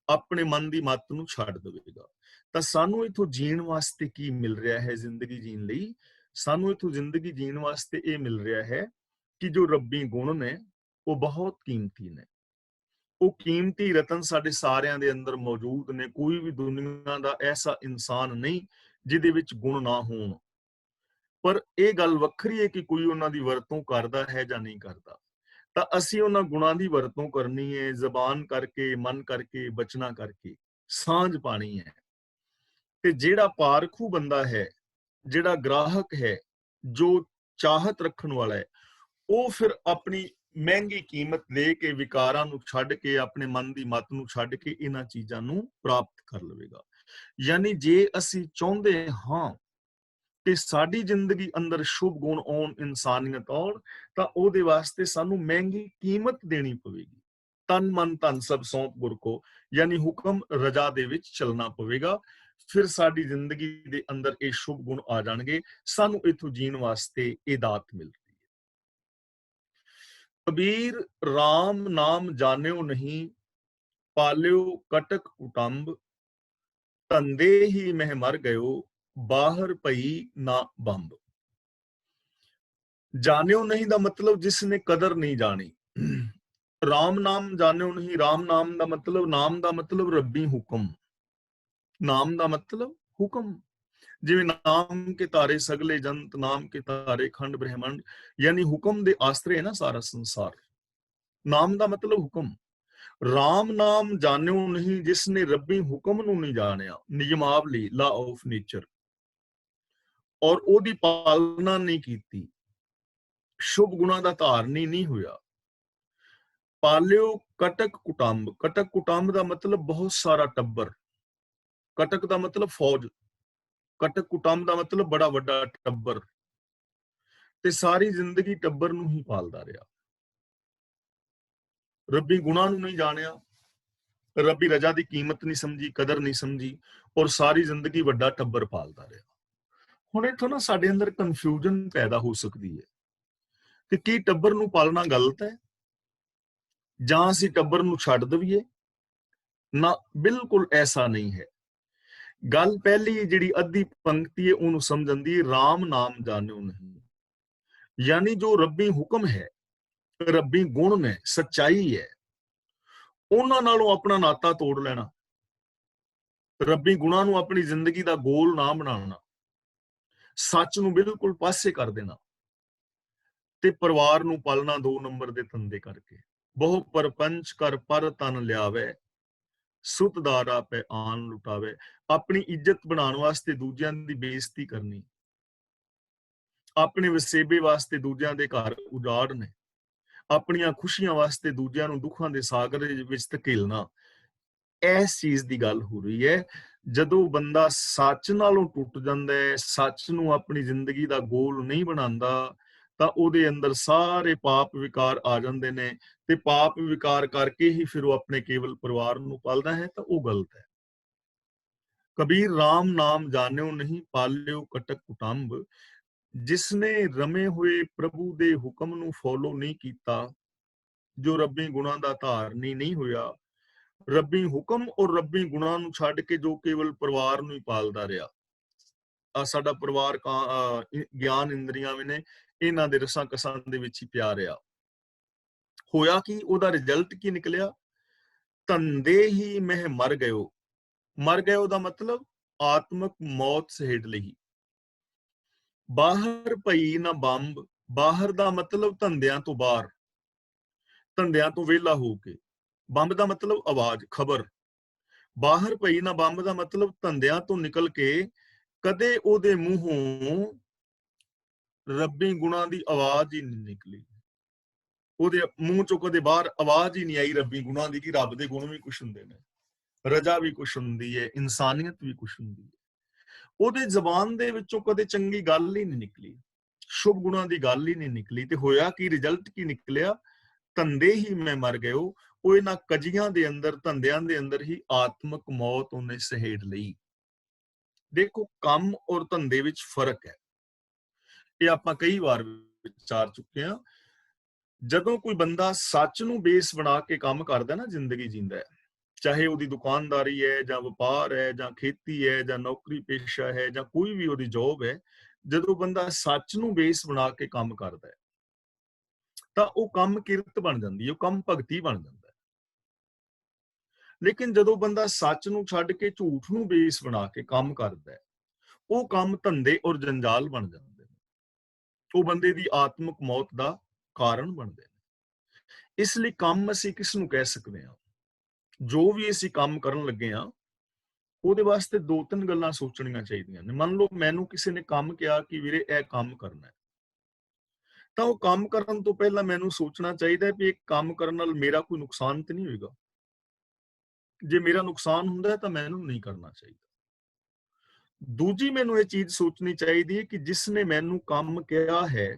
ਆਪਣੇ ਮਨ ਦੀ ਮੱਤ ਨੂੰ ਛੱਡ ਦੇਵੇਗਾ। ਤਾਂ ਸਾਨੂੰ ਇਥੋਂ ਜੀਣ ਵਾਸਤੇ ਕੀ ਮਿਲ ਰਿਹਾ ਹੈ? ਜ਼ਿੰਦਗੀ ਜੀਣ ਲਈ ਸਾਨੂੰ ਇਥੋਂ ਜ਼ਿੰਦਗੀ ਜੀਣ ਵਾਸਤੇ ਇਹ ਮਿਲ ਰਿਹਾ ਹੈ ਕਿ ਜੋ ਰੱਬੀ ਗੁਣ ਨੇ ਉਹ ਬਹੁਤ ਕੀਮਤੀ ਨੇ। ਉਹ ਕੀਮਤੀ ਰਤਨ ਸਾਡੇ ਸਾਰਿਆਂ ਦੇ ਅੰਦਰ ਮੌਜੂਦ ਨੇ। ਕੋਈ ਵੀ ਦੁਨੀਆ ਦਾ ਐਸਾ ਇਨਸਾਨ ਨਹੀਂ ਜਿਹਦੇ ਵਿੱਚ ਗੁਣ ਨਾ ਹੋਣ। ਪਰ ਇਹ ਗੱਲ ਵੱਖਰੀ ਹੈ ਕਿ ਕੋਈ ਉਹਨਾਂ ਦੀ ਵਰਤੋਂ ਕਰਦਾ ਹੈ ਜਾਂ ਨਹੀਂ ਕਰਦਾ। ਤਾਂ ਅਸੀਂ ਉਹਨਾਂ ਗੁਣਾਂ ਦੀ ਵਰਤੋਂ ਕਰਨੀ ਹੈ, ਜ਼ਬਾਨ ਕਰਕੇ, ਮਨ ਕਰਕੇ, ਬਚਨਾ ਕਰਕੇ, ਸਾਂਝ ਪਾਣੀ ਹੈ। ਤੇ ਜਿਹੜਾ ਪਾਰਖੂ ਬੰਦਾ ਹੈ, ਜਿਹੜਾ ਗ੍ਰਾਹਕ ਹੈ, ਜੋ ਚਾਹਤ ਰੱਖਣ ਵਾਲਾ ਹੈ, ਉਹ ਫਿਰ ਆਪਣੀ ਮਹਿੰਗੀ ਕੀਮਤ ਦੇ ਕੇ, ਵਿਕਾਰਾਂ ਨੂੰ ਛੱਡ ਕੇ, ਆਪਣੇ ਮਨ ਦੀ ਮੱਤ ਨੂੰ ਛੱਡ ਕੇ ਇਹਨਾਂ ਚੀਜ਼ਾਂ ਨੂੰ ਪ੍ਰਾਪਤ ਕਰ ਲਵੇਗਾ। ਯਾਨੀ ਜੇ ਅਸੀਂ ਚਾਹੁੰਦੇ ਹਾਂ ਕਿ ਸਾਡੀ ਜ਼ਿੰਦਗੀ ਅੰਦਰ ਸ਼ੁਭ ਗੁਣ ਆਉਣ, ਇਨਸਾਨੀਅਤ ਆਉਣ, ਤਾਂ ਉਹਦੇ ਵਾਸਤੇ ਸਾਨੂੰ ਮਹਿੰਗੀ ਕੀਮਤ ਦੇਣੀ ਪਵੇਗੀ। ਤਨ ਮਨ ਧਨ ਸਭ ਸੌਂਪ ਗੁਰ ਕੋ, ਯਾਨੀ ਹੁਕਮ ਰਜ਼ਾ ਦੇ ਵਿੱਚ ਚੱਲਣਾ ਪਵੇਗਾ। ਫਿਰ ਸਾਡੀ ਜ਼ਿੰਦਗੀ ਦੇ ਅੰਦਰ ਇਹ ਸ਼ੁਭ ਗੁਣ ਆ ਜਾਣਗੇ। ਸਾਨੂੰ ਇਥੋਂ ਜੀਣ ਵਾਸਤੇ ਇਹ ਦਾਤ ਮਿਲ ਰਹੀ ਹੈ। ਕਬੀਰ ਰਾਮ ਨਾਮ ਜਾਣਿਓ ਨਹੀਂ, ਪਾਲਿਓ ਕਟਕ ਕੁਟੰਬ, ਧੰਦੇ ਹੀ ਮਹਿ ਮਰ ਗਇਓ, ਬਾਹਰ ਪਈ ਨਾ ਬੰਬ। ਜਾਣਿਓ ਨਹੀਂ ਦਾ ਮਤਲਬ ਜਿਸ ਨੇ ਕਦਰ ਨਹੀਂ ਜਾਣੀ। ਰਾਮ ਨਾਮ ਜਾਣਿਓ ਨਹੀਂ, ਰਾਮ ਨਾਮ ਦਾ ਮਤਲਬ, ਨਾਮ ਦਾ ਮਤਲਬ ਰੱਬੀ ਹੁਕਮ, ਨਾਮ ਦਾ ਮਤਲਬ ਹੁਕਮ। ਜਿਵੇਂ ਨਾਮ ਕੇ ਤਾਰੇ ਸਗਲੇ ਜੰਤ, ਨਾਮ ਕੇ ਤਾਰੇ ਖੰਡ ਬ੍ਰਹਿਮੰਡ, ਯਾਨੀ ਹੁਕਮ ਦੇ ਆਸਰੇ ਹੈ ਨਾ ਸਾਰਾ ਸੰਸਾਰ। ਨਾਮ ਦਾ ਮਤਲਬ ਹੁਕਮ। ਰਾਮ ਨਾਮ ਜਾਣਿਓ ਨਹੀਂ ਜਿਸਨੇ ਰੱਬੀ ਹੁਕਮ ਨੂੰ ਨਹੀਂ ਜਾਣਿਆ, ਨਿਯਮਾਵਲੀ, ਲਾ ਆਫ ਨੇਚਰ, ਔਰ ਉਹਦੀ ਪਾਲਣਾ ਨਹੀਂ ਕੀਤੀ, ਸ਼ੁਭ ਗੁਣਾ ਦਾ ਧਾਰਨੀ ਨਹੀਂ ਹੋਇਆ। ਪਾਲਿਓ ਕਟਕ ਕੁਟੰਬ, ਕਟਕ ਕੁਟੰਬ ਦਾ ਮਤਲਬ ਬਹੁਤ ਸਾਰਾ ਟੱਬਰ, ਕਟਕ ਦਾ ਮਤਲਬ ਫੌਜ, ਕਟਕ ਕੁਟੰਬ ਦਾ ਮਤਲਬ ਬੜਾ ਵੱਡਾ ਟੱਬਰ, ਤੇ ਸਾਰੀ ਜ਼ਿੰਦਗੀ ਟੱਬਰ ਨੂੰ ਹੀ ਪਾਲਦਾ ਰਿਹਾ। ਰੱਬੀ ਗੁਣਾਂ ਨੂੰ ਨਹੀਂ ਜਾਣਿਆ, ਰੱਬੀ ਰਜਾ ਦੀ ਕੀਮਤ ਨਹੀਂ ਸਮਝੀ, ਕਦਰ ਨਹੀਂ ਸਮਝੀ, ਔਰ ਸਾਰੀ ਜ਼ਿੰਦਗੀ ਵੱਡਾ ਟੱਬਰ ਪਾਲਦਾ ਰਿਹਾ। ਹੁਣ ਇੱਥੋਂ ਨਾ ਸਾਡੇ ਅੰਦਰ ਕਨਫਿਊਜ਼ਨ ਪੈਦਾ ਹੋ ਸਕਦੀ ਹੈ ਕਿ ਕੀ ਟੱਬਰ ਨੂੰ ਪਾਲਣਾ ਗਲਤ ਹੈ, ਜਾਂ ਅਸੀਂ ਟੱਬਰ ਨੂੰ ਛੱਡ ਦਈਏ। ਨਾ, ਬਿਲਕੁਲ ਐਸਾ ਨਹੀਂ ਹੈ। ਗੱਲ ਪਹਿਲੀ ਜਿਹੜੀ ਅੱਧੀ ਪੰਕਤੀ ਹੈ ਉਹਨੂੰ ਸਮਝਣ ਦੀ, ਰਾਮ ਨਾਮ ਜਾਣਿਓ ਨਹੀਂ, ਯਾਨੀ ਜੋ ਰੱਬੀ ਹੁਕਮ ਹੈ, ਰੱਬੀ ਗੁਣ ਨੇ, ਸੱਚਾਈ ਹੈ, ਉਹਨਾਂ ਨਾਲੋਂ ਆਪਣਾ ਨਾਤਾ ਤੋੜ ਲੈਣਾ, ਰੱਬੀ ਗੁਣਾਂ ਨੂੰ ਆਪਣੀ ਜ਼ਿੰਦਗੀ ਦਾ ਗੋਲ ਨਾ ਬਣਾਉਣਾ, ਸੱਚ ਨੂੰ ਬਿਲਕੁਲ ਪਾਸੇ ਕਰ ਦੇਣਾ, ਤੇ ਪਰਿਵਾਰ ਨੂੰ ਪਾਲਣਾ 2 ਨੰਬਰ ਦੇ ਧੰਦੇ ਕਰਕੇ। ਬਹੁ ਪਰਪੰਚ ਕਰ ਪਰ ਤਨ ਲਿਆਵੇ, ਸੁਤਦਾਰਾ ਪੈ ਆਨ ਲੁਟਾਵੇ। ਆਪਣੀ ਇੱਜ਼ਤ ਬਣਾਉਣ ਵਾਸਤੇ ਦੂਜਿਆਂ ਦੀ ਬੇਇੱਜ਼ਤੀ ਕਰਨੀ, ਆਪਣੇ ਵਸੇਬੇ ਵਾਸਤੇ ਦੂਜਿਆਂ ਦੇ ਘਰ ਉਜਾੜਨੇ, ਆਪਣੀਆਂ ਖੁਸ਼ੀਆਂ ਵਾਸਤੇ ਦੂਜਿਆਂ ਨੂੰ ਦੁੱਖਾਂ ਦੇ ਸਾਗਰ ਵਿੱਚ ਧਕੇਲਣਾ। ਇਸ ਚੀਜ਼ ਦੀ ਗੱਲ ਹੋ ਰਹੀ ਹੈ। ਜਦੋਂ ਬੰਦਾ ਸੱਚ ਨਾਲੋਂ ਟੁੱਟ ਜਾਂਦਾ ਹੈ, ਸੱਚ ਨੂੰ ਆਪਣੀ ਜ਼ਿੰਦਗੀ ਦਾ ਗੋਲ ਨਹੀਂ ਬਣਾਉਂਦਾ, ਤਾਂ ਉਹਦੇ ਅੰਦਰ ਸਾਰੇ ਪਾਪ ਵਿਕਾਰ ਆ ਜਾਂਦੇ ਨੇ, ਤੇ ਪਾਪ ਵਿਕਾਰ ਕਰਕੇ ਹੀ ਫਿਰ ਉਹ ਆਪਣੇ ਕੇਵਲ ਪਰਿਵਾਰ ਨੂੰ ਪਾਲਦਾ ਹੈ, ਤਾਂ ਉਹ ਗਲਤ ਹੈ। ਕਬੀਰ ਰਾਮ ਨਾਮ ਜਾਣਿਓ ਨਹੀਂ, ਪਾਲਿਓ ਕਟਕ ਕੁਟੰਬ। ਜਿਸਨੇ ਰਮੇ ਹੋਏ ਪ੍ਰਭੂ ਦੇ ਹੁਕਮ ਨੂੰ ਫੋਲੋ ਨਹੀਂ ਕੀਤਾ, ਜੋ ਰੱਬੀ ਗੁਣਾਂ ਦਾ ਧਾਰਨੀ ਨਹੀਂ ਹੋਇਆ, ਰੱਬੀ ਹੁਕਮ ਔਰ ਰੱਬੀ ਗੁਣਾਂ ਨੂੰ ਛੱਡ ਕੇ ਜੋ ਕੇਵਲ ਪਰਿਵਾਰ ਨੂੰ ਹੀ ਪਾਲਦਾ ਰਿਹਾ। ਸਾਡਾ ਪਰਿਵਾਰ ਗਿਆਨ ਇੰਦਰੀਆਂ ਵੀ ਨੇ, ਇਹਨਾਂ ਦੇ ਰਸਾਂ ਕਸਾਂ ਦੇ ਵਿੱਚ ਹੀ ਪਿਆ ਰਿਹਾ। ਹੋਇਆ ਕੀ, ਉਹਦਾ ਰਿਜ਼ਲਟ ਕੀ ਨਿਕਲਿਆ? ਧੰਦੇ ਹੀ ਮਹਿ ਮਰ ਗਇਓ। ਮਰ ਗਇਓ ਦਾ ਮਤਲਬ ਆਤਮਕ ਮੌਤ ਸਹੇੜ ਲਈ। ਬਾਹਰ ਭਈ ਨਾ ਬੰਬ, ਬਾਹਰ ਦਾ ਮਤਲਬ ਧੰਦਿਆਂ ਤੋਂ ਬਾਹਰ, ਧੰਦਿਆਂ ਤੋਂ ਵਿਹਲਾ ਹੋ ਕੇ। ਬੰਬ ਦਾ ਮਤਲਬ ਆਵਾਜ਼, ਖਬਰ। ਬਾਹਰ ਭਈ ਨਾ ਬੰਬ ਦਾ ਮਤਲਬ ਧੰਦਿਆਂ ਤੋਂ ਨਿਕਲ ਕੇ ਕਦੇ ਉਹਦੇ ਮੂੰਹੋਂ ਰੱਬੀ ਗੁਣਾਂ ਦੀ ਆਵਾਜ਼ ਹੀ ਨਹੀਂ ਨਿਕਲੀ, ਉਹਦੇ ਮੂੰਹ ਚੋਂ ਕਦੇ ਬਾਹਰ ਆਵਾਜ਼ ਹੀ ਨਹੀਂ ਆਈ ਰੱਬੀ ਗੁਣਾਂ ਦੀ, ਕਿ ਰੱਬ ਦੇ ਗੁਣ ਵੀ ਕੁਛ ਹੁੰਦੇ ਨੇ, ਰਜਾ ਵੀ ਕੁਛ ਹੁੰਦੀ ਹੈ, ਇਨਸਾਨੀਅਤ ਵੀ ਕੁਛ ਹੁੰਦੀ ਹੈ। ਉਹਦੇ ਜ਼ਬਾਨ ਦੇ ਵਿੱਚੋਂ ਕਦੇ ਚੰਗੀ ਗੱਲ ਹੀ ਨਹੀਂ ਨਿਕਲੀ, ਸ਼ੁਭ ਗੁਣਾਂ ਦੀ ਗੱਲ ਹੀ ਨਹੀਂ ਨਿਕਲੀ। ਤੇ ਹੋਇਆ ਕੀ, ਰਿਜ਼ਲਟ ਕੀ ਨਿਕਲਿਆ? ਧੰਦੇ ਹੀ ਮੈਂ ਮਰ ਗਇਓ। ਉਹ ਇਹਨਾਂ ਕਜੀਆਂ ਦੇ ਅੰਦਰ, ਧੰਦਿਆਂ ਦੇ ਅੰਦਰ ਹੀ ਆਤਮਕ ਮੌਤ ਉਹਨੇ ਸਹੇੜ ਲਈ। ਦੇਖੋ, ਕੰਮ ਔਰ ਧੰਦੇ ਵਿੱਚ ਫਰਕ ਹੈ, ਇਹ ਆਪਾਂ ਕਈ ਵਾਰ ਵਿਚਾਰ ਚੁੱਕੇ ਹਾਂ। ਜਦੋਂ ਕੋਈ ਬੰਦਾ ਸੱਚ ਨੂੰ ਬੇਸ ਬਣਾ ਕੇ ਕੰਮ ਕਰਦਾ ਨਾ, ਜ਼ਿੰਦਗੀ ਜੀਂਦਾ ਹੈ, ਚਾਹੇ ਉਹਦੀ ਦੁਕਾਨਦਾਰੀ ਹੈ ਜਾਂ ਵਪਾਰ ਹੈ ਜਾਂ ਖੇਤੀ ਹੈ ਜਾਂ ਨੌਕਰੀ ਪੇਸ਼ਾ ਹੈ ਜਾਂ ਕੋਈ ਵੀ ਉਹਦੀ ਜੌਬ ਹੈ, ਜਦੋਂ ਬੰਦਾ ਸੱਚ ਨੂੰ ਬੇਸ ਬਣਾ ਕੇ ਕੰਮ ਕਰਦਾ ਹੈ, ਤਾਂ ਉਹ ਕੰਮ ਕਿਰਤ ਬਣ ਜਾਂਦੀ ਹੈ, ਉਹ ਕੰਮ ਭਗਤੀ ਬਣ ਜਾਂਦਾ ਹੈ। ਲੇਕਿਨ ਜਦੋਂ ਬੰਦਾ ਸੱਚ ਨੂੰ ਛੱਡ ਕੇ ਝੂਠ ਨੂੰ ਬੇਸ ਬਣਾ ਕੇ ਕੰਮ ਕਰਦਾ ਹੈ, ਉਹ ਕੰਮ ਧੰਦੇ ਔਰ ਜੰਜਾਲ ਬਣ ਜਾਂਦੇ ਨੇ, ਉਹ ਬੰਦੇ ਦੀ ਆਤਮਿਕ ਮੌਤ ਦਾ ਕਾਰਨ ਬਣਦੇ ਨੇ। ਇਸ ਲਈ ਕੰਮ ਅਸੀਂ ਕਿਸ ਨੂੰ ਕਹਿ ਸਕਦੇ ਹਾਂ? ਜੋ ਵੀ ਅਸੀਂ ਕੰਮ ਕਰਨ ਲੱਗੇ ਹਾਂ, ਉਹਦੇ ਵਾਸਤੇ 2-3 ਗੱਲਾਂ ਸੋਚਣੀਆਂ ਚਾਹੀਦੀਆਂ ਨੇ। ਮੰਨ ਲਓ ਮੈਨੂੰ ਕਿਸੇ ਨੇ ਕੰਮ ਕਿਹਾ ਕਿ ਵੀਰੇ ਇਹ ਕੰਮ ਕਰਨਾ ਹੈ, ਤਾਂ ਉਹ ਕੰਮ ਕਰਨ ਤੋਂ ਪਹਿਲਾਂ ਮੈਨੂੰ ਸੋਚਣਾ ਚਾਹੀਦਾ ਵੀ ਇਹ ਕੰਮ ਕਰਨ ਨਾਲ ਮੇਰਾ ਕੋਈ ਨੁਕਸਾਨ ਤੇ ਨਹੀਂ ਹੋਏਗਾ। ਜੇ ਮੇਰਾ ਨੁਕਸਾਨ ਹੁੰਦਾ ਤਾਂ ਮੈਨੂੰ ਨਹੀਂ ਕਰਨਾ ਚਾਹੀਦਾ। ਦੂਜੀ, ਮੈਨੂੰ ਇਹ ਚੀਜ਼ ਸੋਚਣੀ ਚਾਹੀਦੀ ਹੈ ਕਿ ਜਿਸਨੇ ਮੈਨੂੰ ਕੰਮ ਕਿਹਾ ਹੈ,